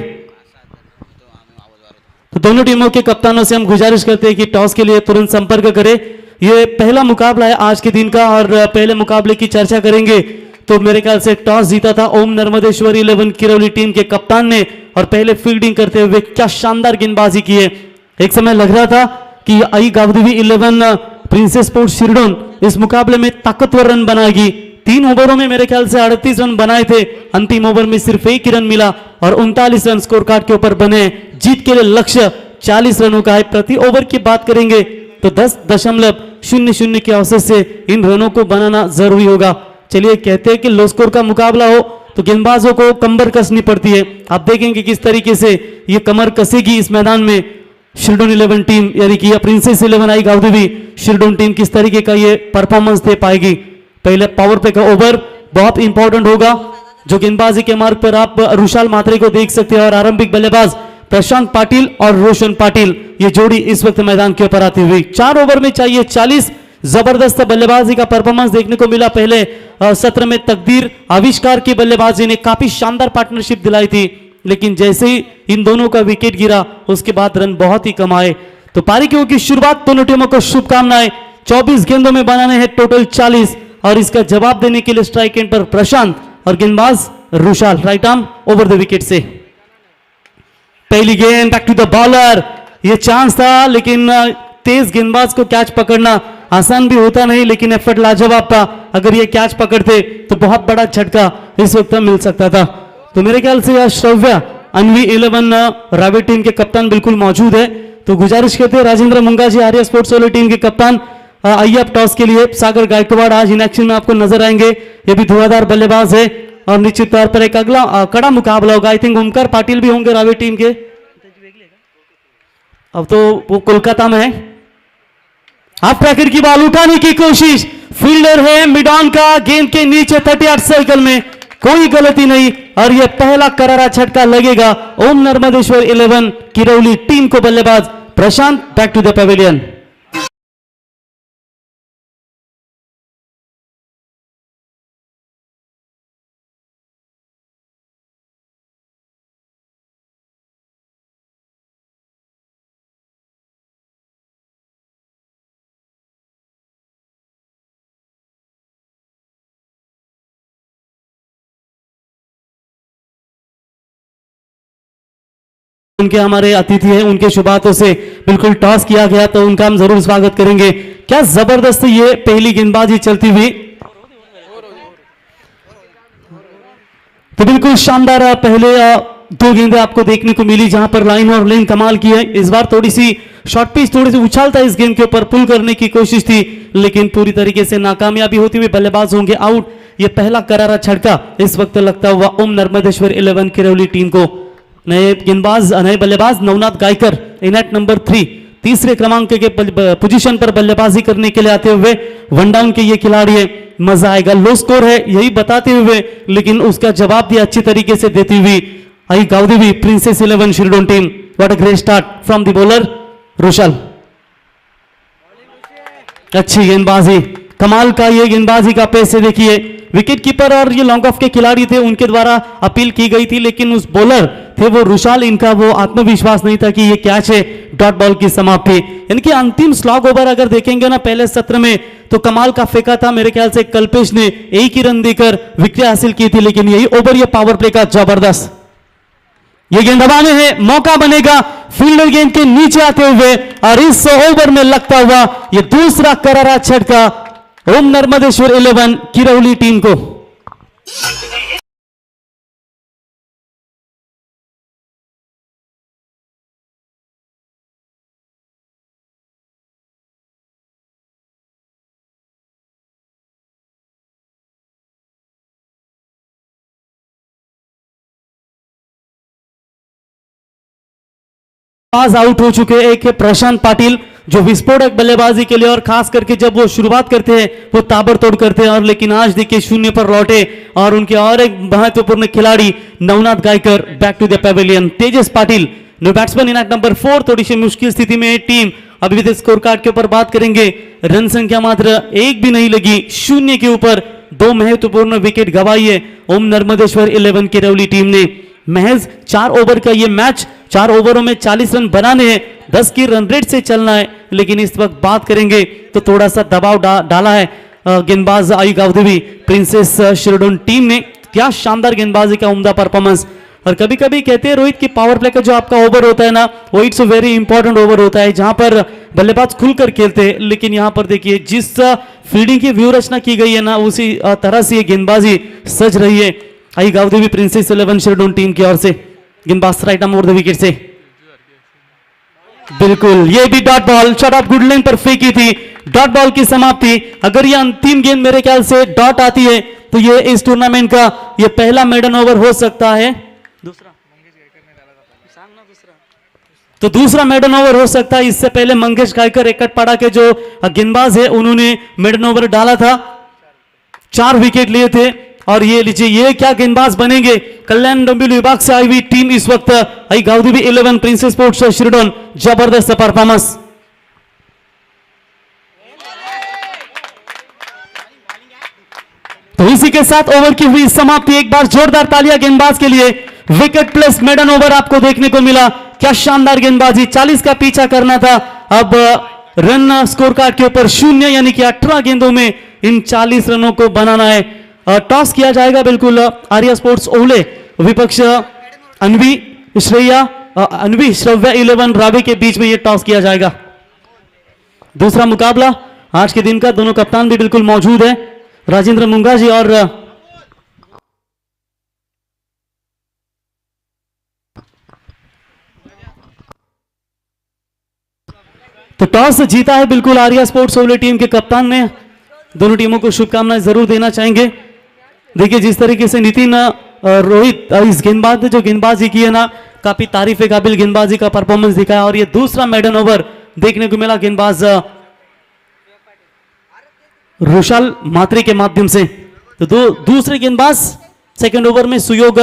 C: तो दोनों टीमों के कप्तानों से हम गुजारिश करते हैं कि टॉस के लिए तुरंत संपर्क करें. ये पहला मुकाबला है आज के दिन का और पहले मुकाबले की चर्चा करेंगे. तो मेरे ख्याल से टॉस जीता था ओम नर्मदेश्वर 11 किरौली टीम के कप्तान ने और पहले फील्डिंग करते हुए क्या शानदार गेंदबाजी की है. एक समय लग रहा था कि आई गावदेवी 11 प्रिंसेस स्पोर्ट्स शिरडोन इस मुकाबले में ताकतवर रन बनाएगी. 3 ओवरों में मेरे ख्याल से 38 रन बनाए थे. अंतिम ओवर में सिर्फ 1 ही रन मिला और 39 रन स्कोर कार्ड के ऊपर बने. जीत के लिए लक्ष्य 40 रनों का है. प्रति ओवर की बात करेंगे तो 10.00 के औसत से इन रनों को बनाना जरूरी होगा. चलिए कहते हैं कि लो स्कोर का मुकाबला हो तो गेंदबाजों को कमर कसनी पड़ती है. आप देखेंगे किस तरीके से ये कमर कसेगी इस मैदान में शिरडोन 11 टीम यानी कि प्रिंसेस 11 आई गावदेवी शिरडोन टीम किस तरीके का ये परफॉर्मेंस दे पाएगी. पहले पावर प्ले का ओवर बहुत इंपॉर्टेंट होगा, जो गेंदबाजी के मार्ग पर आप रुशाल मात्रे को देख सकते हैं और आरंभिक बल्लेबाज प्रशांत पाटिल और रोशन पाटिल, ये जोड़ी इस वक्त मैदान के ऊपर आती हुई। 4 ओवर में चाहिए 40। जबरदस्त बल्लेबाजी का परफॉर्मेंस देखने को मिला पहले सत्र में। तकदीर आविष्कार की बल्लेबाजी ने काफी शानदार पार्टनरशिप दिलाई थी, लेकिन जैसे ही इन दोनों का विकेट गिरा उसके बाद रन बहुत ही कम आए। तो पारी की शुरुआत दोनों टीमों को शुभकामनाएं। 24 गेंदों में बनाने हैं टोटल 40 और इसका जवाब देने के लिए स्ट्राइक एंड पर प्रशांत और गेंदबाज Rushal right arm over the wicket से। पहली गेंद बैक टू द बॉलर, ये चांस था लेकिन तेज गेंदबाज को कैच पकड़ना आसान भी होता नहीं, लेकिन एफर्ट लाजवाब था। अगर ये कैच पकड़ते तो बहुत बड़ा झटका इस वक्त मिल सकता था। तो मेरे ख्याल से श्रव्या अनवी 11 रावी टीम के कप्तान बिल्कुल मौजूद है, तो गुजारिश करते हैं राजेंद्र मुंगा जी आर्या स्पोर्ट्स वाली टीम के कप्तान, आइए आप टॉस के लिए। सागर गायकवाड़ आज इन एक्शन में आपको नजर आएंगे, ये भी धुआंधार बल्लेबाज है और निश्चित तौर पर एक अगला कड़ा मुकाबला होगा। आई थिंक ओमकार पाटिल भी होंगे रावी टीम के, अब तो वो कोलकाता में है। हाफ ट्रैकर की बॉल उठाने की कोशिश, फील्डर है मिड ऑन का, गेंद के नीचे 38 सर्कल में, कोई गलती नहीं और यह पहला करारा झटका लगेगा ओम नर्मदेश्वर 11 किरौली टीम को। बल्लेबाज Prashant back to the pavilion. उनके हमारे अतिथि हैं, उनके शुभातों से बिल्कुल टॉस किया गया तो उनका हम जरूर स्वागत करेंगे। क्या जबरदस्त ये पहली गेंदबाजी चलती हुई, तो बिल्कुल शानदार पहले 2 गेंदें आपको देखने को मिली जहां पर लाइन और लेन कमाल की है। इस बार थोड़ी सी शॉर्ट पिच थोड़ी सी उछालता इस गेंद के ऊपर पुल करने की कोशिश थी, लेकिन पूरी तरीके से नाकामयाबी होती हुई बल्लेबाज होंगे आउट। ये पहला करारा झटका इस वक्त लगता हुआ ओम नर्मदेश्वर 11 किरौली टीम को। नए गेंदबाज नए बल्लेबाज Navnath Gaikar in at number 3 तीसरे क्रमांक के पोजीशन पर बल्लेबाजी करने के लिए आते हुए वन डाउन के ये खिलाड़ी है। मजा आएगा, लो स्कोर है यही बताते हुए, लेकिन उसका जवाब दिया अच्छी तरीके से देती हुई आई Gavdevi princess 11 Shirdon team. What a great start from the bowler Rushal, अच्छी गेंदबाजी, कमाल का ये गेंदबाजी का पैसे देखिए। विकेट कीपर और ये लॉन्ग ऑफ के खिलाड़ी थे, उनके द्वारा अपील की गई थी, लेकिन उस बॉलर थे वो रुशाल, इनका वो आत्मविश्वास नहीं था कि ये कैच है। डॉट बॉल की समाप्ति, इनके अंतिम स्लॉग ओवर अगर देखेंगे ना पहले सत्र में तो कमाल का फेंका था। मेरे ख्याल से कल्पेश ने एक ही रन देकर विकेट हासिल की थी, लेकिन यही ओवर ये पावर प्ले का जबरदस्त, ये गेंद दबाने हैं, मौका बनेगा फील्डर गेंद के नीचे आते हुए और इस ओवर में लगता हुआ ये दूसरा करारा झटका ओम नर्मदेश्वर 11 किरौली टीम को। आउट हो चुके एक प्रशांत पाटिल जो विस्फोटक बल्लेबाजी के लिए और खास करके जब वो शुरुआत करते हैं वो ताबड़तोड़ करते हैं, और लेकिन आज देखिए 0 पर लौटे और उनके और एक महत्वपूर्ण खिलाड़ी Navnath Gaikar back to the pavilion. Tejas Patil new batsman in at number 4, थोड़ी सी मुश्किल स्थिति में टीम। अभी भी स्कोर कार्ड के ऊपर बात करेंगे, रन संख्या मात्र 1 भी नहीं लगी, 0 के ऊपर 2 महत्वपूर्ण विकेट गंवाई है ओम नर्मदेश्वर 11 किरौली टीम ने। महज 4 ओवर का ये मैच, 4 ओवरों में 40 रन बनाने हैं, 10 की रन रेट से चलना है, लेकिन इस वक्त बात करेंगे तो थोड़ा सा दबाव डाला है गेंदबाज आई गावदेवी प्रिंसेस शिरडोन टीम ने। क्या शानदार गेंदबाजी का उम्दा परफॉर्मेंस। और कभी कभी कहते हैं रोहित की पावर प्ले का जो आपका ओवर होता है ना वो इट्स वेरी इंपॉर्टेंट ओवर होता है जहां पर बल्लेबाज खुलकर खेलते हैं, लेकिन यहां पर देखिए जिस फील्डिंग की व्यू रचना की गई है ना उसी तरह से ये गेंदबाजी सज रही है आई गावदेवी प्रिंसेस 11 शिरडोन टीम की ओर से। गेंदबाज right arm over the wicket से, बिल्कुल ये भी dot ball, short of good length पर फेंकी थी, डॉट बॉल की समाप्ति। अगर ये अंतिम गेंद मेरे ख्याल से डॉट आती है तो ये इस टूर्नामेंट का ये पहला मेडन ओवर हो सकता है, तो दूसरा मेडन ओवर हो सकता है। इससे पहले मंगेश गायकर एकटपाड़ा के जो गेंदबाज है उन्होंने मेडन ओवर डाला था। 4 विकेट लिए थे। और ये लीजिए, ये क्या गेंदबाज बनेंगे। कल्याण डोंबिवली विभाग से आई हुई टीम इस वक्त आई गाउदीबी 11 प्रिंसेस स्पोर्ट्स शिरडोन, जबरदस्त परफॉर्मेंस। तो इसी के साथ ओवर की हुई समाप्ति। एक बार जोरदार तालियां गेंदबाज के लिए। विकेट प्लस मेडन ओवर आपको देखने को मिला। क्या शानदार गेंदबाजी, 40 का पीछा करना था। अब रन स्कोर कार्ड के ऊपर 0, यानी कि 18 गेंदों में इन 40 रनों को बनाना है। टॉस किया जाएगा बिल्कुल आर्या स्पोर्ट्स ओहले विपक्ष अन्वी श्रव्या 11 रावे के बीच में यह टॉस किया जाएगा। दूसरा मुकाबला आज के दिन का, दोनों कप्तान भी बिल्कुल मौजूद है, राजेंद्र मुंगा जी और तो टॉस जीता है बिल्कुल आर्या स्पोर्ट्स ओवले टीम के कप्तान ने। दोनों टीमों को शुभकामनाएं जरूर देना चाहेंगे। देखिए जिस तरीके से नितिन रोहित इस गेंदबाज ने जो गेंदबाजी की है ना, काफी तारीफे काबिल गेंदबाजी का परफॉर्मेंस दिखाया। और ये दूसरा मेडन ओवर देखने को मिला गेंदबाज रुशाल मात्रे के माध्यम से। तो दूसरे गेंदबाज सेकंड ओवर में सुयोग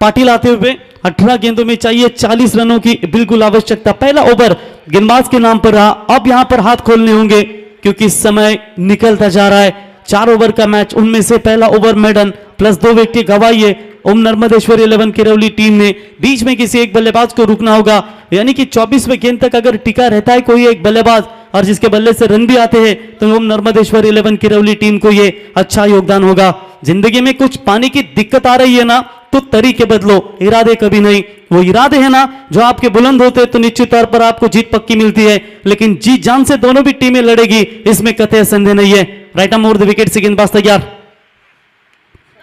C: पाटिल आते हुए 18 गेंदों में चाहिए 40 रनों की बिल्कुल आवश्यकता। पहला ओवर गेंदबाज के नाम पर रहा। अब यहां पर हाथ खोलने होंगे क्योंकि समय निकलता जा रहा है। 4 ओवर का मैच, उनमें से पहला ओवर मेडन प्लस 2 विकेट गंवाई है ओम नर्मदेश्वर 11 किरौली टीम ने। बीच में किसी एक बल्लेबाज को रुकना होगा, यानी कि 24वें गेंद तक अगर टिका रहता है कोई एक बल्लेबाज और जिसके बल्ले से रन भी आते हैं तो ओम नर्मदेश्वर 11 किरौली टीम को ये अच्छा योगदान होगा। जिंदगी में कुछ पाने की दिक्कत आ रही है ना, तो तरीके बदलो, इरादे कभी नहीं। वो इरादे हैं ना जो आपके बुलंद होते हैं तो निश्चित तौर पर आपको जीत पक्की मिलती है। लेकिन जीत जान से दोनों भी टीमें लड़ेगी, इसमें कतई संदेह नहीं है। Right arm over the wicket से गेंदबाज तैयार,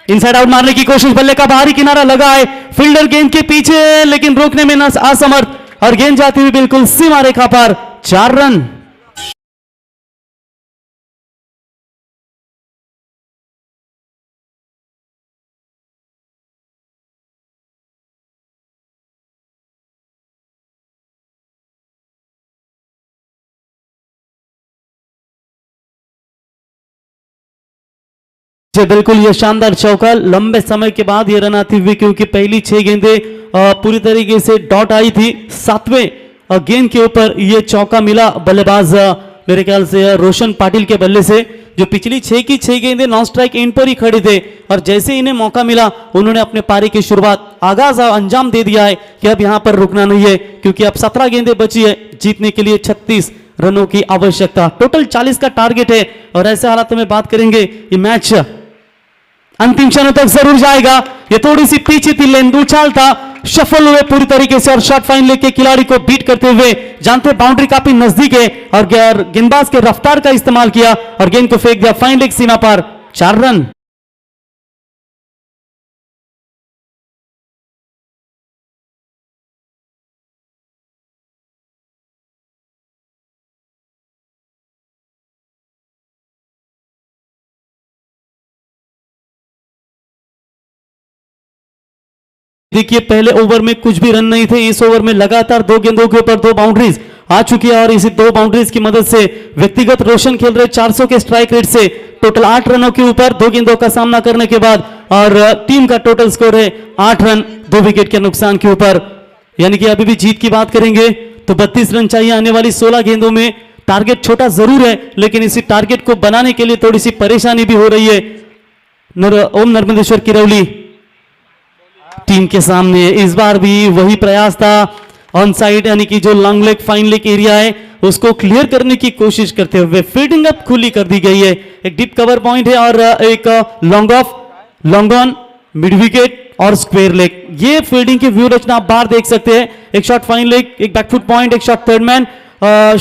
C: इनसाइड आउट मारने की कोशिश, बल्ले का बाहरी किनारा लगा है, फील्डर गेंद के पीछे लेकिन रोकने में असमर्थ और गेंद जाती हुई बिल्कुल सीमा रेखा पर। 4 रन। बिल्कुल ये शानदार चौका, लंबे समय के बाद ये रन आती हुई, क्योंकि पहली 6 गेंदें पूरी तरीके से डॉट आई थी। 7वें गेंद के ऊपर ये चौका मिला बल्लेबाज मेरे ख्याल से रोशन पाटिल के बल्ले से, जो पिछली 6 की 6 गेंदें नॉन स्ट्राइक एंड पर ही खड़े थे। और जैसे इन्हें मौका मिला उन्होंने अपने पारी की शुरुआत आगाज अंजाम दे दिया है कि अब यहां पर रुकना नहीं है, क्योंकि अब 17 गेंदें बची है जीतने के लिए 36 रनों की आवश्यकता। टोटल 40 का टारगेट है और ऐसे हालातों में बात करेंगे ये मैच अंतिम क्षणों तक जरूर जाएगा। ये थोड़ी सी पीछे थी लेन, उछाल था, सफल हुए पूरी तरीके से और शॉट फाइन लेके खिलाड़ी को बीट करते हुए। जानते बाउंड्री काफी नजदीक है और गेंदबाज के रफ्तार का इस्तेमाल किया और गेंद को फेंक दिया फाइन लेग सीमा पर। 4 रन। देखिए पहले ओवर में कुछ भी रन नहीं थे, इस ओवर में लगातार 2 गेंदों के ऊपर 2 बाउंड्रीज आ चुकी है और इसी 2 बाउंड्रीज की मदद से व्यक्तिगत रोशन खेल रहे 400 के स्ट्राइक रेट से टोटल 8 रनों के ऊपर 2 गेंदों का सामना करने के बाद और टीम का टोटल स्कोर है 8 रन 2 विकेट के नुकसान के ऊपर। यानी कि अभी भी जीत की बात करेंगे तो 32 रन चाहिए आने वाली 16 गेंदों में। टारगेट छोटा जरूर है लेकिन इसी टारगेट को बनाने के लिए थोड़ी सी परेशानी भी हो रही है ओम नर्मदेश्वर किरौली टीम के सामने। इस बार भी वही प्रयास था, ऑन साइड यानी कि जो long leg fine leg area है उसको क्लियर करने की कोशिश करते हुए फील्डिंग अप खुली कर दी गई है। एक डीप कवर पॉइंट है और एक long off, long on, mid wicket और स्क्वायर लेग। ये फील्डिंग की व्यू रचना आप बाहर देख सकते हैं। एक शॉट फाइन लेग, एक बैकफुट पॉइंट, एक shot third man,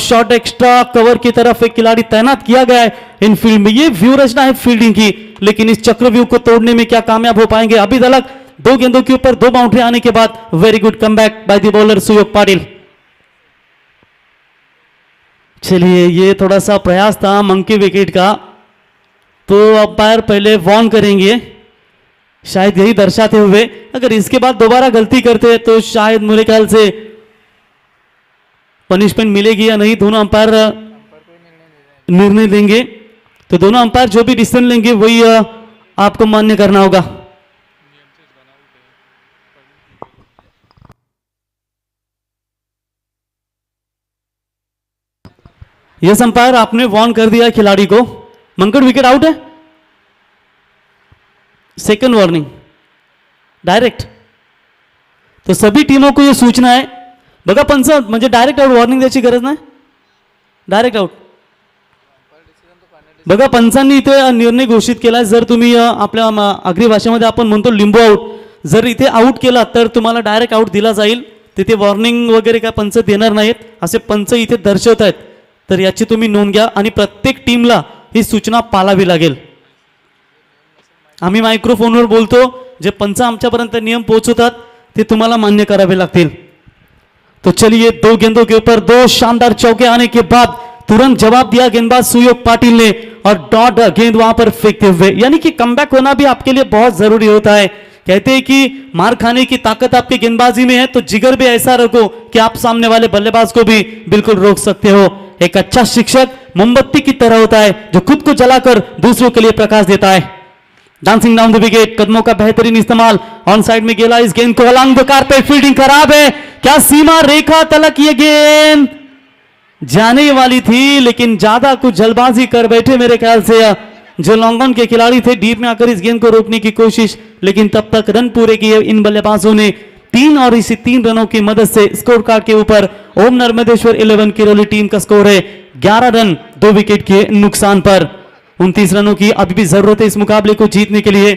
C: shot extra cover की तरफ एक खिलाड़ी तैनात किया गया है इन फील्ड में। ये व्यू रचना है फील्डिंग की, लेकिन इस चक्रव्यूह को तोड़ने में क्या कामयाब हो पाएंगे? अभी तक 2 गेंदों के ऊपर 2 बाउंड्री आने के बाद very good comeback by the bowler Suyog Patil. चलिए ये थोड़ा सा प्रयास था मंकी विकेट का, तो अंपायर पहले वार्न करेंगे शायद यही दर्शाते हुए, अगर इसके बाद दोबारा गलती करते तो शायद मेरे ख्याल से पनिशमेंट मिलेगी या नहीं, दोनों अंपायर निर्णय देंगे। तो दोनों अंपायर जो भी डिसीजन लेंगे वही आपको मान्य करना होगा। यस अंपायर, आपने वार्न कर दिया खिलाड़ी को। मंकड़ विकेट आउट है, सेकंड वार्निंग डायरेक्ट। तो सभी टीमों को यह सूचना आहे, बघा पंच म्हणजे डायरेक्ट आउट, वॉर्निंग द्यायची गरज नाही, डायरेक्ट आउट। बघा पंचांनी इथे निर्णय घोषित केलाय, जर तुम्ही आपल्या आगरी भाषेमध्ये आपण म्हणतो लिंबू आउट, जर इथे आउट केला तर तुम्हाला डायरेक्ट आउट दिला जाईल, तिथे वॉर्निंग वगैरे काय पंच देणार नाहीत असे पंच इथे दर्शवत आहेत। तर याची तुम्ही नोंद घ्या आणि प्रत्येक टीमला ही सूचना पाळावी लागेल। आम्ही मायक्रोफोनवर बोलतो, जे पंच आमच्यापर्यंत नियम पोहोचवतात ते तुम्हाला मान्य करावे लागतील। तो चलिए, 2 गेंदों के ऊपर 2 शानदार चौके आने के बाद तुरंत जवाब दिया गेंदबाज सुयोग पाटिल ने और डॉट गेंद वहां पर फेंकते हुए, यानी कि कमबैक होना भी आपके लिए बहुत जरूरी होता है। कहते हैं कि मार खाने की ताकत आपकी गेंदबाजी में है, तो जिगर भी ऐसा रखो कि आप सामने वाले बल्लेबाज को भी बिल्कुल रोक सकते हो। एक अच्छा शिक्षक मोमबत्ती की तरह होता है जो खुद को जलाकर दूसरों के लिए प्रकाश देता है। डांसिंग डाउन द विकेट, कदमों का बेहतरीन इस्तेमाल, ऑन साइड में गेला इस गेंद को अलॉन्ग द कारपेट, फील्डिंग खराब है, क्या सीमा रेखा तलक ये गेंद जाने वाली थी, लेकिन ज्यादा कुछ जल्दबाजी कर बैठे मेरे ख्याल से जो लॉन्ग ऑन के खिलाड़ी थे, डीप में आकर इस गेंद को रोकने की कोशिश, लेकिन तब तक रन पूरे किए इन बल्लेबाजों ने 3, और इसी 3 रनों की मदद से स्कोर कार्ड के ऊपर ओम नर्मदेश्वर 11 किरोली टीम का स्कोर है 11 रन 2 विकेट के नुकसान पर। 29 रनों की अभी भी जरूरत है इस मुकाबले को जीतने के लिए।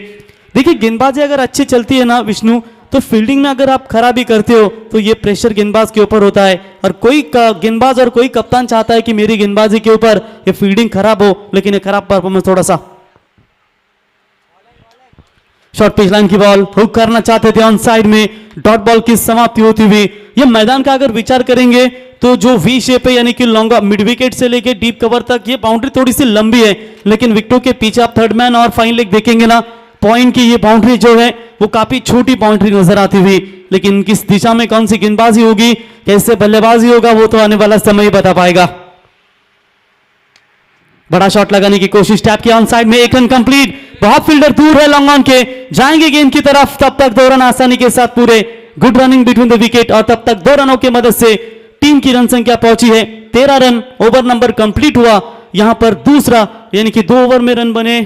C: देखिए, गेंदबाजी अगर अच्छी चलती है ना विष्णु, तो फील्डिंग में अगर आप खराबी करते हो तो ये प्रेशर गेंदबाज के ऊपर होता है, और कोई गेंदबाज और कोई कप्तान चाहता है कि मेरी गेंदबाजी के ऊपर ये फील्डिंग खराब हो, लेकिन ये खराब परफॉर्मेंस थोड़ा सा। शॉर्ट पिच लाइन की बॉल हुक करना चाहते थे ऑन साइड में, डॉट बॉल की समाप्ति होती हुई। ये मैदान का अगर विचार करेंगे तो जो वी शेप है, यानी कि लॉन्ग मिड विकेट से लेके डीप कवर तक, ये बाउंड्री थोड़ी सी लंबी है, लेकिन विकेटों के पीछे आप थर्ड मैन और फाइन लेग देखेंगे ना, पॉइंट की ये बाउंड्री जो है वो काफी छोटी बाउंड्री नजर आती हुई, लेकिन किस दिशा में कौन सी गेंदबाजी होगी, कैसे बल्लेबाजी होगा, वो तो आने वाला समय ही बता पाएगा। बड़ा शॉट लगाने की कोशिश, टैप किया ऑन साइड में, 1 रन कंप्लीट, बहुत फील्डर दूर है लॉन्ग ऑन के, जाएंगे गेंद की तरफ, तब तक 2 रन आसानी के साथ पूरे। Good running between the wicket, और तब तक 2 रनों की मदद से टीम की रन संख्या पहुंची है 13 रन। ओवर नंबर कंप्लीट हुआ यहां पर दूसरा, यानी कि 2 ओवर में रन बने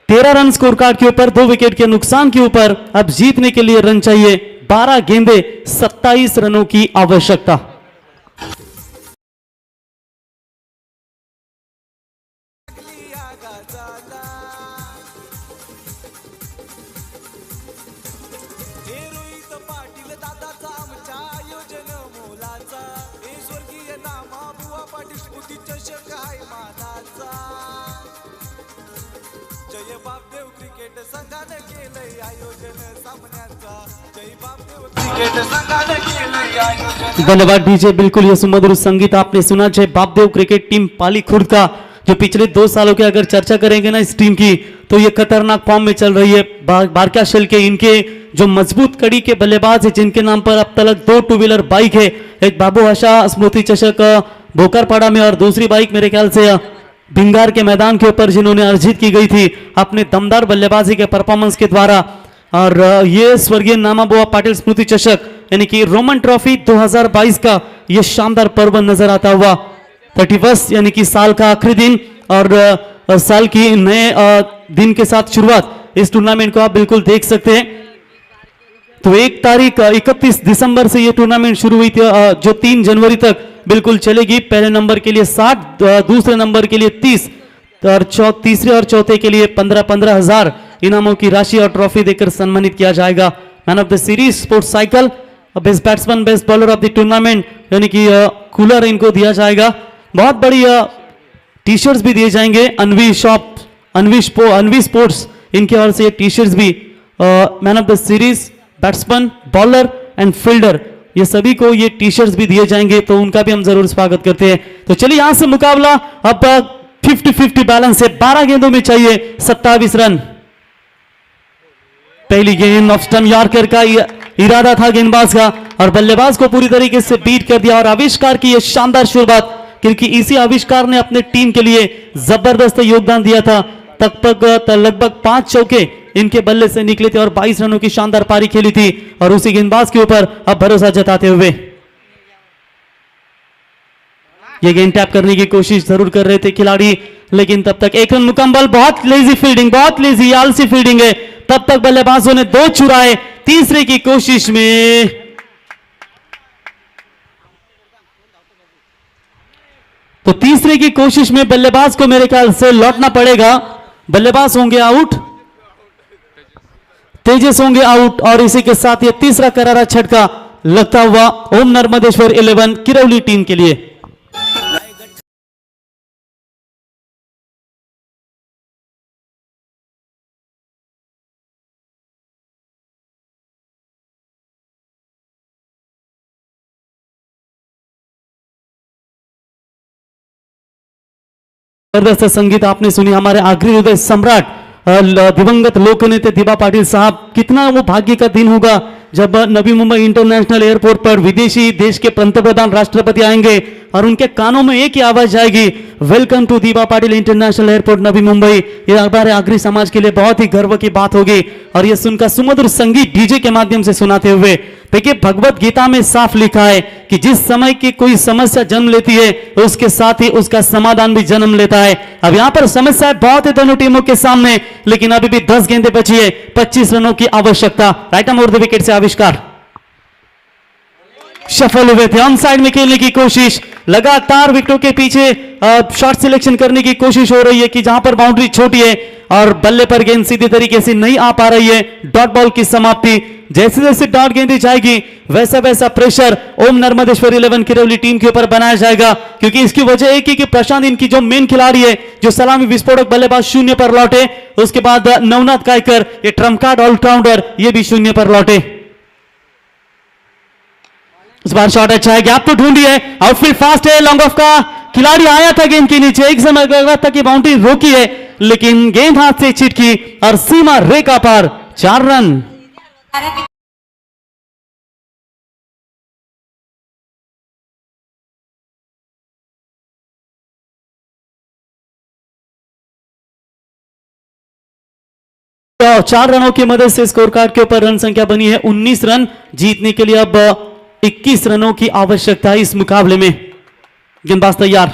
C: 13 रन स्कोर कार्ड के ऊपर 2 विकेट के नुकसान के ऊपर। अब जीतने के लिए रन चाहिए, 12 गेंदे 27 रनों की आवश्यकता।
B: हे रोहित पाटील दादाचा आमच्या आयोजन मोलाचा, हे स्वर्गीय नामा बुवा पाटील स्मृती चषक आहे मानाचा। जय बापदेव क्रिकेट संघाने केलंय आयोजन सामन्याचा, जय बापदेव क्रिकेट संघाने केलंय आयोजन।
C: धन्यवाद डीजे, बिल्कुल ये सुमधुर संगीत आपने सुना। जय बापदेव क्रिकेट टीम पाली खुर्द का, जो पिछले 2 सालों की अगर चर्चा करेंगे ना इस टीम की, तो ये खतरनाक फॉर्म में चल रही है। बारका शेल के इनके जो मजबूत कड़ी के बल्लेबाज है, जिनके नाम पर अब तक 2 टू व्हीलर बाइक है, एक बाबू आशा स्मृति चषक भोकरपाड़ा में, और दूसरी बाइक मेरे ख्याल से भिंगार के मैदान के ऊपर जिन्होंने अर्जित की गई थी अपने दमदार बल्लेबाजी के परफॉर्मेंस के द्वारा। और ये स्वर्गीय नामाबुआ पाटिल स्मृति चषक, यानी कि रोमन ट्रॉफी 2022 का ये शानदार पर्व नजर आता हुआ। 31 यानी कि साल का आखिरी दिन, और साल की नए दिन के साथ शुरुआत इस टूर्नामेंट को आप बिल्कुल देख सकते हैं। तो 1 तारीख 31 दिसंबर से ये टूर्नामेंट शुरू हुई थी, जो 3 जनवरी तक बिल्कुल चलेगी। पहले नंबर के लिए 60, दूसरे नंबर के लिए 30, और तीसरे और चौथे के लिए 15-15 हजार इनामों की राशि और ट्रॉफी देकर सम्मानित किया जाएगा। Man of the series, sports cycle, best batsman, best bowler of the tournament यानी कि कूलर इनको दिया जाएगा। बहुत बड़ी टी शर्ट्स भी दिए जाएंगे। अनवी शॉप, अनवी स्पोर्ट्स, इनके ओर से ये टी शर्ट्स भी man of the series, batsman, bowler end fielder, ये सभी को ये टी शर्ट्स भी दिए जाएंगे, तो उनका भी हम जरूर स्वागत करते हैं। तो चलिए यहां से मुकाबला अब 50-50 बैलेंस है। 12 गेंदों में चाहिए 27 रन। पहली गेंद ऑफ स्टंप यॉर्कर का इरादा था गेंदबाज का, और बल्लेबाज को पूरी तरीके से बीट कर दिया और आविष्कार की यह शानदार शुरुआत क्योंकि इसी आविष्कार ने अपने टीम के लिए जबरदस्त योगदान दिया था। लगभग 5 चौके इनके बल्ले से निकले थे और 22 रनों की शानदार पारी खेली थी और उसी गेंदबाज के ऊपर अब भरोसा जताते हुए ये गेंद टैप करने की कोशिश जरूर कर रहे थे खिलाड़ी, लेकिन तब तक एक रन मुकम्मल। बहुत लेजी फील्डिंग, बहुत लेजी आलसी फील्डिंग है। तब तक बल्लेबाजों ने 2 चुराए तीसरे की कोशिश में। तो तीसरे की कोशिश में बल्लेबाज को मेरे ख्याल से लौटना पड़ेगा। बल्लेबाज होंगे आउट, तेजस होंगे आउट और इसी के साथ ये तीसरा करारा छटका लगता हुआ ओम नर्मदेश्वर 11 किरौली टीम के लिए। जबरदस्त संगीत आपने सुनी। हमारे आखिरी हृदय सम्राट दिवंगत लोकनेता दिबा पाटिल साहब, कितना वो भाग्य का दिन होगा जब नवी मुंबई इंटरनेशनल एयरपोर्ट पर विदेशी देश के पंतप्रधान राष्ट्रपति आएंगे और उनके कानों में एक ही आवाज जाएगी, वेलकम टू दीबा पाटिल इंटरनेशनल एयरपोर्ट नवी मुंबई। ये हमारे आगरी समाज के लिए बहुत ही गर्व की बात होगी और ये सुनकर सुमधुर संगीत डीजे के माध्यम से सुनाते हुए, देखिए भगवत गीता में साफ लिखा है कि जिस समय की कोई समस्या जन्म लेती है उसके साथ ही उसका समाधान भी जन्म लेता है। अब यहां पर समस्या बहुत है दोनों टीमों के सामने, लेकिन अभी भी 10 गेंदें बची है, 25 रनों की आवश्यकता। Right arm over the wicket से आविष्कार सफल हुए थे। ऑन साइड में खेलने की कोशिश, लगातार विकेटों के पीछे शॉट सिलेक्शन करने की कोशिश हो रही है कि जहां पर बाउंड्री छोटी है और बल्ले पर गेंद सीधी तरीके से नहीं आ पा रही है। डॉट बॉल की समाप्ति। जैसे जैसे डॉट गेंदें जाएगी वैसा वैसा प्रेशर ओम नर्मदेश्वर 11 किरौली टीम के ऊपर बनाया जाएगा, क्योंकि इसकी वजह एक ही कि प्रशांत इनकी जो मेन खिलाड़ी है, जो सलामी विस्फोटक बल्लेबाज शून्य पर लौटे। उसके बाद नवनाथ कायकर, ये ट्रम्प कार्ड ऑलराउंडर, ये भी शून्य पर लौटे। इस बार शॉट अच्छा है, गैप तो ढूंढी है, आउटफील्ड फास्ट है, लॉन्ग ऑफ का खिलाड़ी आया था गेंद के नीचे, एक समय लग रहा था कि बाउंड्री रोकी है, लेकिन गेंद हाथ से छिटकी और सीमा रेखा पार। 4 रन। तो 4 रनों की मदद से स्कोर कार्ड के ऊपर रन संख्या बनी है 19 रन। जीतने के लिए अब 21 रनों की आवश्यकता है इस मुकाबले में। गेंदबाज तैयार,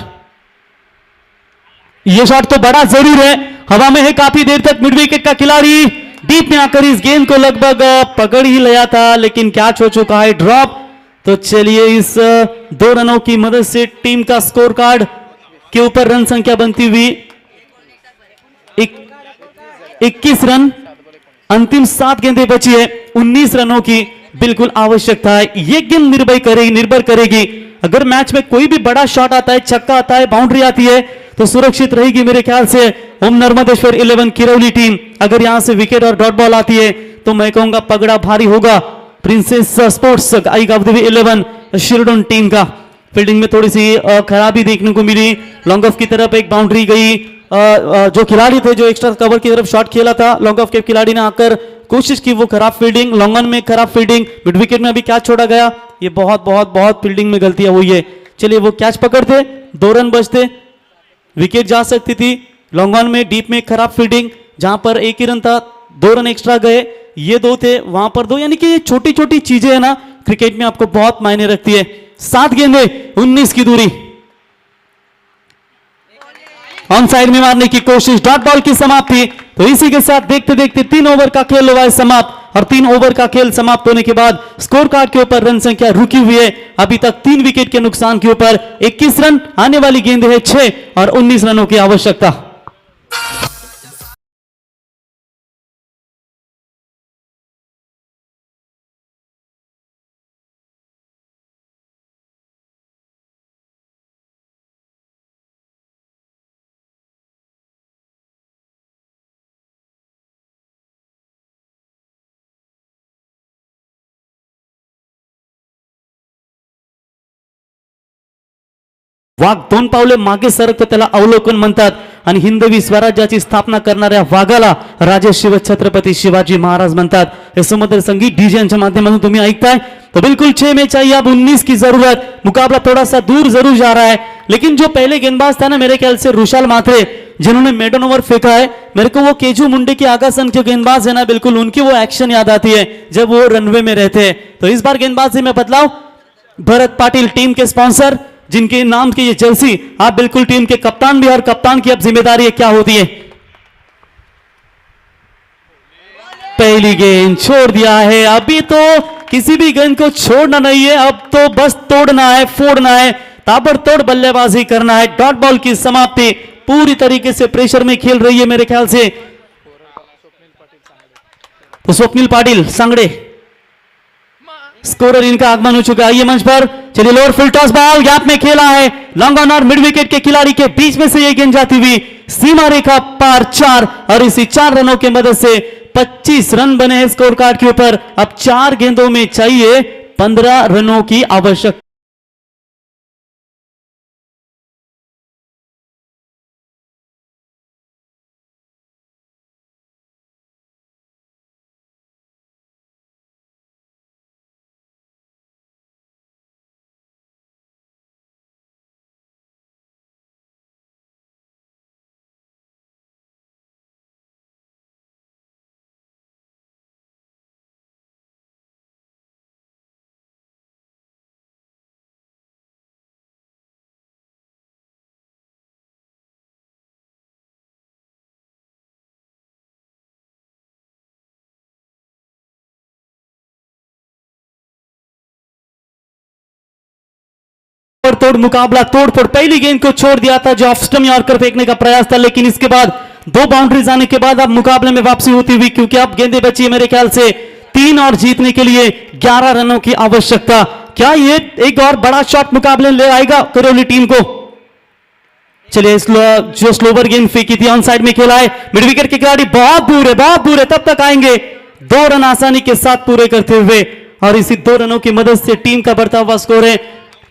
C: यह शॉट तो बड़ा जरूर है, हवा में है काफी देर तक। मिड विकेट का खिलाड़ी डीप में आकर इस गेंद को लगभग पकड़ ही लिया था, लेकिन कैच हो चुका है ड्रॉप। तो चलिए इस 2 रनों की मदद से टीम का स्कोर कार्ड के ऊपर रन संख्या बनती हुई 21 रन। अंतिम 7 गेंदें बची है, 19 रनों की बिल्कुल आवश्यकता है। यह गेंद निर्भर करेगी अगर मैच में कोई भी बड़ा शॉट आता है, छक्का आता है, बाउंड्री आती है, तो सुरक्षित रहेगी मेरे ख्याल से ओम नर्मदेश्वर 11 किरौली टीम। अगर यहां से विकेट और डॉट बॉल आती है तो मैं कहूंगा पगड़ा भारी होगा प्रिंसेस स्पोर्ट्स 11 शिरडोन टीम का। फील्डिंग में थोड़ी सी खराबी देखने को मिली, लॉन्ग ऑफ की तरफ एक बाउंड्री गई। जो खिलाड़ी थे जो एक्स्ट्रा कवर की तरफ शॉट खेला था, लॉन्ग ऑफ के खिलाड़ी ने आकर कोशिश की, वो खराब फील्डिंग, लॉन्ग ऑन में खराब फील्डिंग, मिड विकेट में अभी कैच छोड़ा गया। ये बहुत बहुत बहुत फील्डिंग में गलतियां हुई है। चलिए वो कैच पकड़ते, 2 रन बचते, विकेट जा सकती थी। लॉन्ग ऑन में डीप में खराब फील्डिंग, जहां पर 1 ही रन था, 2 रन एक्स्ट्रा गए, ये 2 थे, वहां पर 2। यानी कि ये छोटी छोटी चीजें है ना, क्रिकेट में आपको बहुत मायने रखती है। 7 गेंदें, 19 की दूरी। ऑन साइड में मारने की कोशिश, डॉट बॉल की समाप्ति। तो इसी के साथ देखते देखते 3 ओवर का खेल हुआ है समाप्त, और 3 ओवर का खेल समाप्त होने के बाद स्कोर कार्ड के ऊपर रन संख्या रुकी हुई है अभी तक 3 विकेट के नुकसान के ऊपर 21 रन। आने वाली गेंद है 6 और 19 रनों की आवश्यकता। वाघ 2 पावले मागे सरकतो त्याला अवलोकन म्हणतात, आणि हिंदवी स्वराज्याची स्थापना करणाऱ्या वाघाला राजे छत्रपती शिवाजी महाराज म्हणतात. हे सुमधुर संगीत डीजे यांच्या माध्यमातून तुम्ही ऐकताय. तो बिल्कुल 6 में चाहिए अब 19 की जरूरत. मुकाबला थोड़ा सा दूर जरूर जा रहा है, लेकिन जो पहले गेंदबाज था ना मेरे ख्याल से रुशाल मात्रे, जिन्होंने मेडन ओवर फेंका है, मेरे को वो केजू मुंडे की आगासन जो गेंदबाज है ना, बिल्कुल उनकी वो एक्शन याद आती है जब वो रनवे में रहते हैं. तो इस बार गेंदबाजी में बदलाव. भरत पाटिल टीम के स्पॉन्सर, जिनके नाम की ये जर्सी, आप बिल्कुल टीम के कप्तान भी, और कप्तान की अब जिम्मेदारी क्या होती है. पहली गेंद छोड़ दिया है. अभी तो किसी भी गेंद को छोड़ना नहीं है, अब तो बस तोड़ना है, फोड़ना है, ताबड़तोड़ बल्लेबाजी करना है. डॉट बॉल की समाप्ति. पूरी तरीके से प्रेशर में खेल रही है मेरे ख्याल से तो स्वप्निल पाटिल सांगड़े. स्कोरर इनका आगमन हो चुका है ये मंच पर. चलिए lower field toss ball gap में खेला है. लॉन्ग ऑन और मिड विकेट के खिलाड़ी के बीच में से ये गेंद जाती हुई सीमा रेखा पार 4, और इसी 4 रनों की मदद से 25 रन बने हैं स्कोर कार्ड के ऊपर. अब 4 गेंदों में चाहिए 15 रनों की आवश्यकता. तोड़ मुकाबला तोड़फोड़. पहली गेंद को छोड़ दिया था जो ऑफ स्टंप यॉर्कर फेंकने का प्रयास था, लेकिन इसके बाद 2 बाउंड्रीज आने के बाद अब मुकाबले में वापसी होती हुई, क्योंकि अब गेंदें बची है मेरे ख्याल से 3 और जीतने के लिए 11 रनों की आवश्यकता. क्या ये एक और बड़ा शॉट मुकाबले ले आएगा करौली टीम को. चलिए जो स्लोवर गेंद फेंकी थी ऑन साइड में खेला है. मिड विकेट के खिलाड़ी बहुत दूर है, बहुत दूर है, तब तक आएंगे 2 रन आसानी के साथ पूरे करते हुए, और इसी 2 रनों की मदद से टीम का बढ़ता हुआ स्कोर है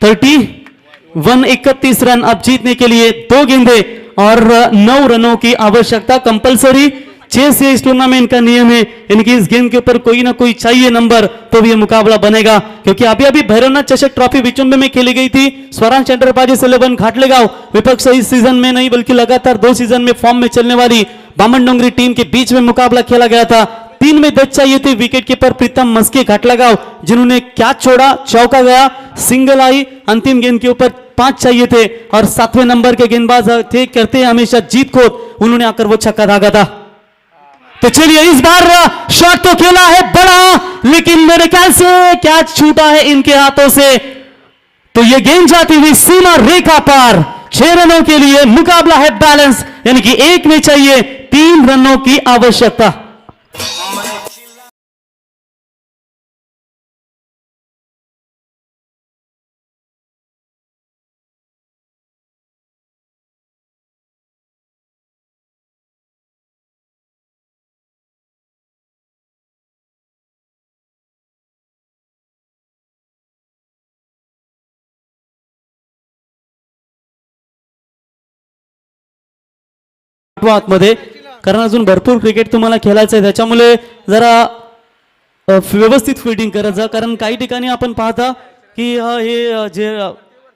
C: 31 रन. अब जीतने के लिए 2 गेंदे और 9 रनों की आवश्यकता. कंपलसरी 6 से इस टूर्नामेंट का नियम है, इनकी इस गेंद के ऊपर कोई ना कोई चाहिए नंबर, तो भी ये मुकाबला बनेगा. क्योंकि अभी भैरवनाथ चषक ट्रॉफी विचुंबे में खेली गई थी. स्वराज एंटरप्राइजेस 11 खाटलेगांव विपक्ष इस सीजन में नहीं बल्कि लगातार 2 सीजन में फॉर्म में चलने वाली बामन डोंगरी टीम के बीच में मुकाबला खेला गया था. 3 में 10 चाहिए थे. विकेट कीपर प्रीतम मस्के खाटलागांव, जिन्होंने कैच छोड़ा, चौका गया, सिंगल आई. अंतिम गेंद के ऊपर 5 चाहिए थे, और 7वें नंबर के गेंदबाज थे, करते हैं हमेशा जीत खोद, उन्होंने आकर वो छक्का दागा था. तो चलिए इस बार शॉट तो खेला है बड़ा, लेकिन मेरे ख्याल से कैच छूटा है इनके हाथों से. तो ये गेंद जाती हुई सीमा रेखा पार. 6 रनों के लिए मुकाबला है बैलेंस, यानी कि 1 में चाहिए 3 रनों की आवश्यकता. मध्ये कारण अजून भरपूर क्रिकेट तुम्हाला खेळायचं आहे, त्याच्यामुळे जरा व्यवस्थित फिल्डिंग करत जा. कारण काही ठिकाणी आपण पाहता की हे जे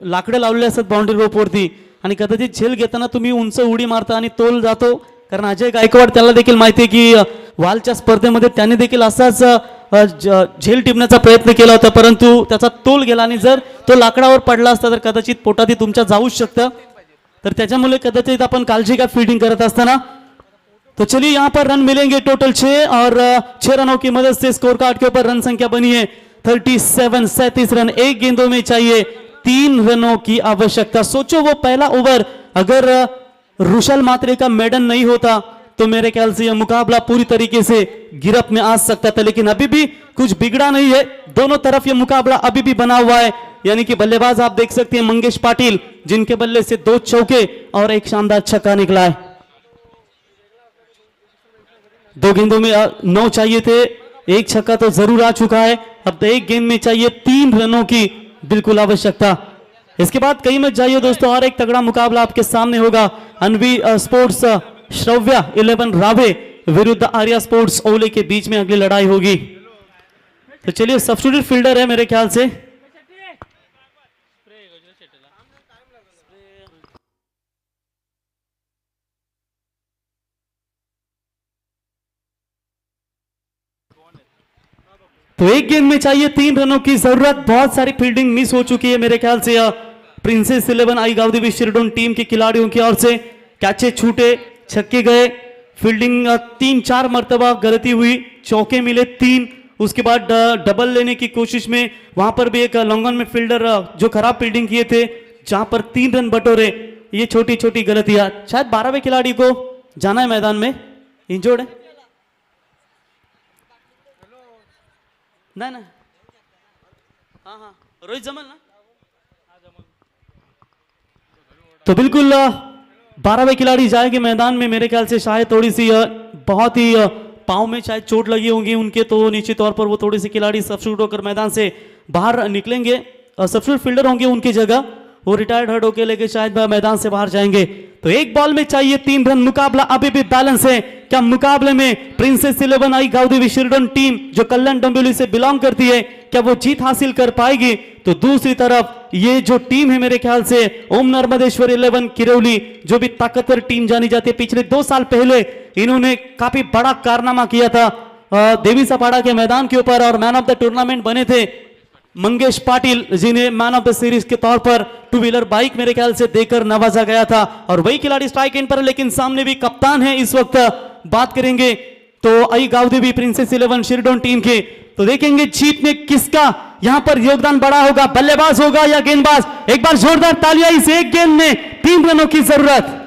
C: लाकडं लावलेले असतात बाउंड्री रोपवरती, आणि कदाचित झेल घेताना तुम्ही उंच उडी मारता आणि तोल जातो. कारण अजय गायकवाड त्याला देखील माहिती आहे की वालच्या स्पर्धेमध्ये त्याने देखील असाच झेल टिपण्याचा प्रयत्न केला होता, परंतु त्याचा तोल गेला, आणि जर तो लाकडावर पडला असता तर कदाचित पोटात तुमच्या जाऊच शकतं. तर त्याच्यामुळे कदाचित अपन काळजी का फील्डिंग करत असताना. तो चलिए यहाँ पर रन मिलेंगे टोटल 6, और 6 रनों की मदद से स्कोर कार्ड के ऊपर रन संख्या बनी है 37 रन. 1 गेंदों में चाहिए 3 रनों की आवश्यकता. सोचो वो पहला ओवर अगर रुशाल मात्रे का मेडन नहीं होता तो मेरे ख्याल से यह मुकाबला पूरी तरीके से गिरफ्त में आ सकता था, लेकिन अभी भी कुछ बिगड़ा नहीं है. दोनों तरफ यह मुकाबला अभी भी बना हुआ है. यानी कि बल्लेबाज आप देख सकते हैं मंगेश पाटिल, जिनके बल्ले से 2 चौके और 1 शानदार छक्का निकला है. 2 गेंदों में 9 चाहिए थे, 1 छक्का तो जरूर आ चुका है. अब 1 गेंद में चाहिए 3 रनों की बिल्कुल आवश्यकता. इसके बाद कहीं मत जाइए दोस्तों, और एक तगड़ा मुकाबला आपके सामने होगा। अनवी स्पोर्ट्स श्रव्या 11 रावे विरुद्ध आर्या स्पोर्ट्स ओले के बीच में अगली लड़ाई होगी। तो चलिए, सब्स्टिट्यूट फील्डर है मेरे ख्याल से। तो एक गेंद में चाहिए 3 रनों की जरूरत। बहुत सारी फील्डिंग मिस हो चुकी है मेरे ख्याल से। प्रिंसेस 11 आई गावदेवी शिरडोन टीम के खिलाड़ियों की ओर से कैचे छूटे, छक्के गए, फील्डिंग 3-4 मरतबा गलती हुई, चौके मिले 3। उसके बाद डबल लेने की कोशिश में वहां पर भी एक लॉन्ग ऑन में फील्डर जो खराब फील्डिंग किए थे, जहां पर 3 रन बटोरे। ये छोटी छोटी गलतियां। शायद 12वें खिलाड़ी को जाना है मैदान में, इंजोर्ड है ना। हाँ, रोहित जमल ना। तो बिल्कुल 12वें खिलाड़ी जाएंगे मैदान में। मेरे ख्याल से शायद थोड़ी सी बहुत ही पाँव में शायद चोट लगी होंगी उनके, तो निश्चित तौर पर वो थोड़ी सी खिलाड़ी सब्स्टिट्यूट होकर मैदान से बाहर निकलेंगे। सब्स्टिट्यूट फील्डर होंगे उनकी जगह, वो रिटायर्ड हर्ड होके लेके शायद मैदान से बाहर जाएंगे। तो एक बॉल में चाहिए 3 रन। मुकाबला अभी भी बैलेंस है। क्या मुकाबले में प्रिंसेस 11 आई गावदेवी शिरडोन टीम जो कल्याण डोंबिवली से बिलोंग करती है, क्या वो जीत हासिल कर पाएगी? तो दूसरी तरफ ये जो टीम है मेरे ख्याल से ओम नर्मदेश्वर 11 किरौली, जो भी ताकतवर टीम जानी जाती है। पिछले 2 साल पहले इन्होंने काफी बड़ा कारनामा किया था देवी सपाड़ा के मैदान के ऊपर, और मैन ऑफ द टूर्नामेंट बने थे मंगेश पाटिल, जिन्हें मैन ऑफ द सीरीज के तौर पर 2 व्हीलर बाइक मेरे ख्याल से देकर नवाजा गया था। और वही खिलाड़ी स्ट्राइक एंड पर, लेकिन सामने भी कप्तान है इस वक्त। बात करेंगे तो आई गावदेवी प्रिंसेस 11 शिरडोन टीम के, तो देखेंगे जीत में किसका यहां पर योगदान बड़ा होगा, बल्लेबाज होगा या गेंदबाज। एक बार जोरदार तालियां इस एक गेंद में 3 रनों की जरूरत।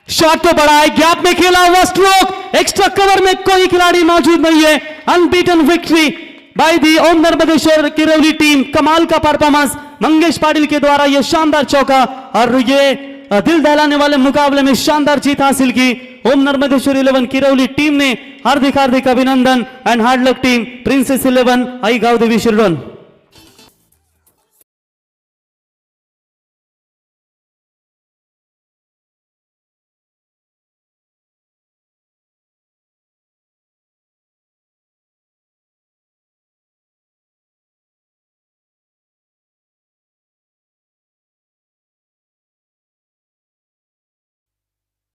C: शॉट तो बड़ा है, गैप में खेला हुआ स्ट्रोक, एक्स्ट्रा कवर में कोई खिलाड़ी मौजूद नहीं है। Unbeaten victory by the Om Narmadeshwar Kirauli team. कमाल का परफॉर्मेंस मंगेश पाटिल के द्वारा, यह शानदार चौका, और ये दिल दहलाने वाले मुकाबले में शानदार जीत हासिल की ओम नर्मदेश्वर 11 किरौली टीम ने। हार्दिक हार्दिक अभिनंदन एंड हार्ड लक टीम प्रिंसेस 11 आई गावदेवी शिरडोन।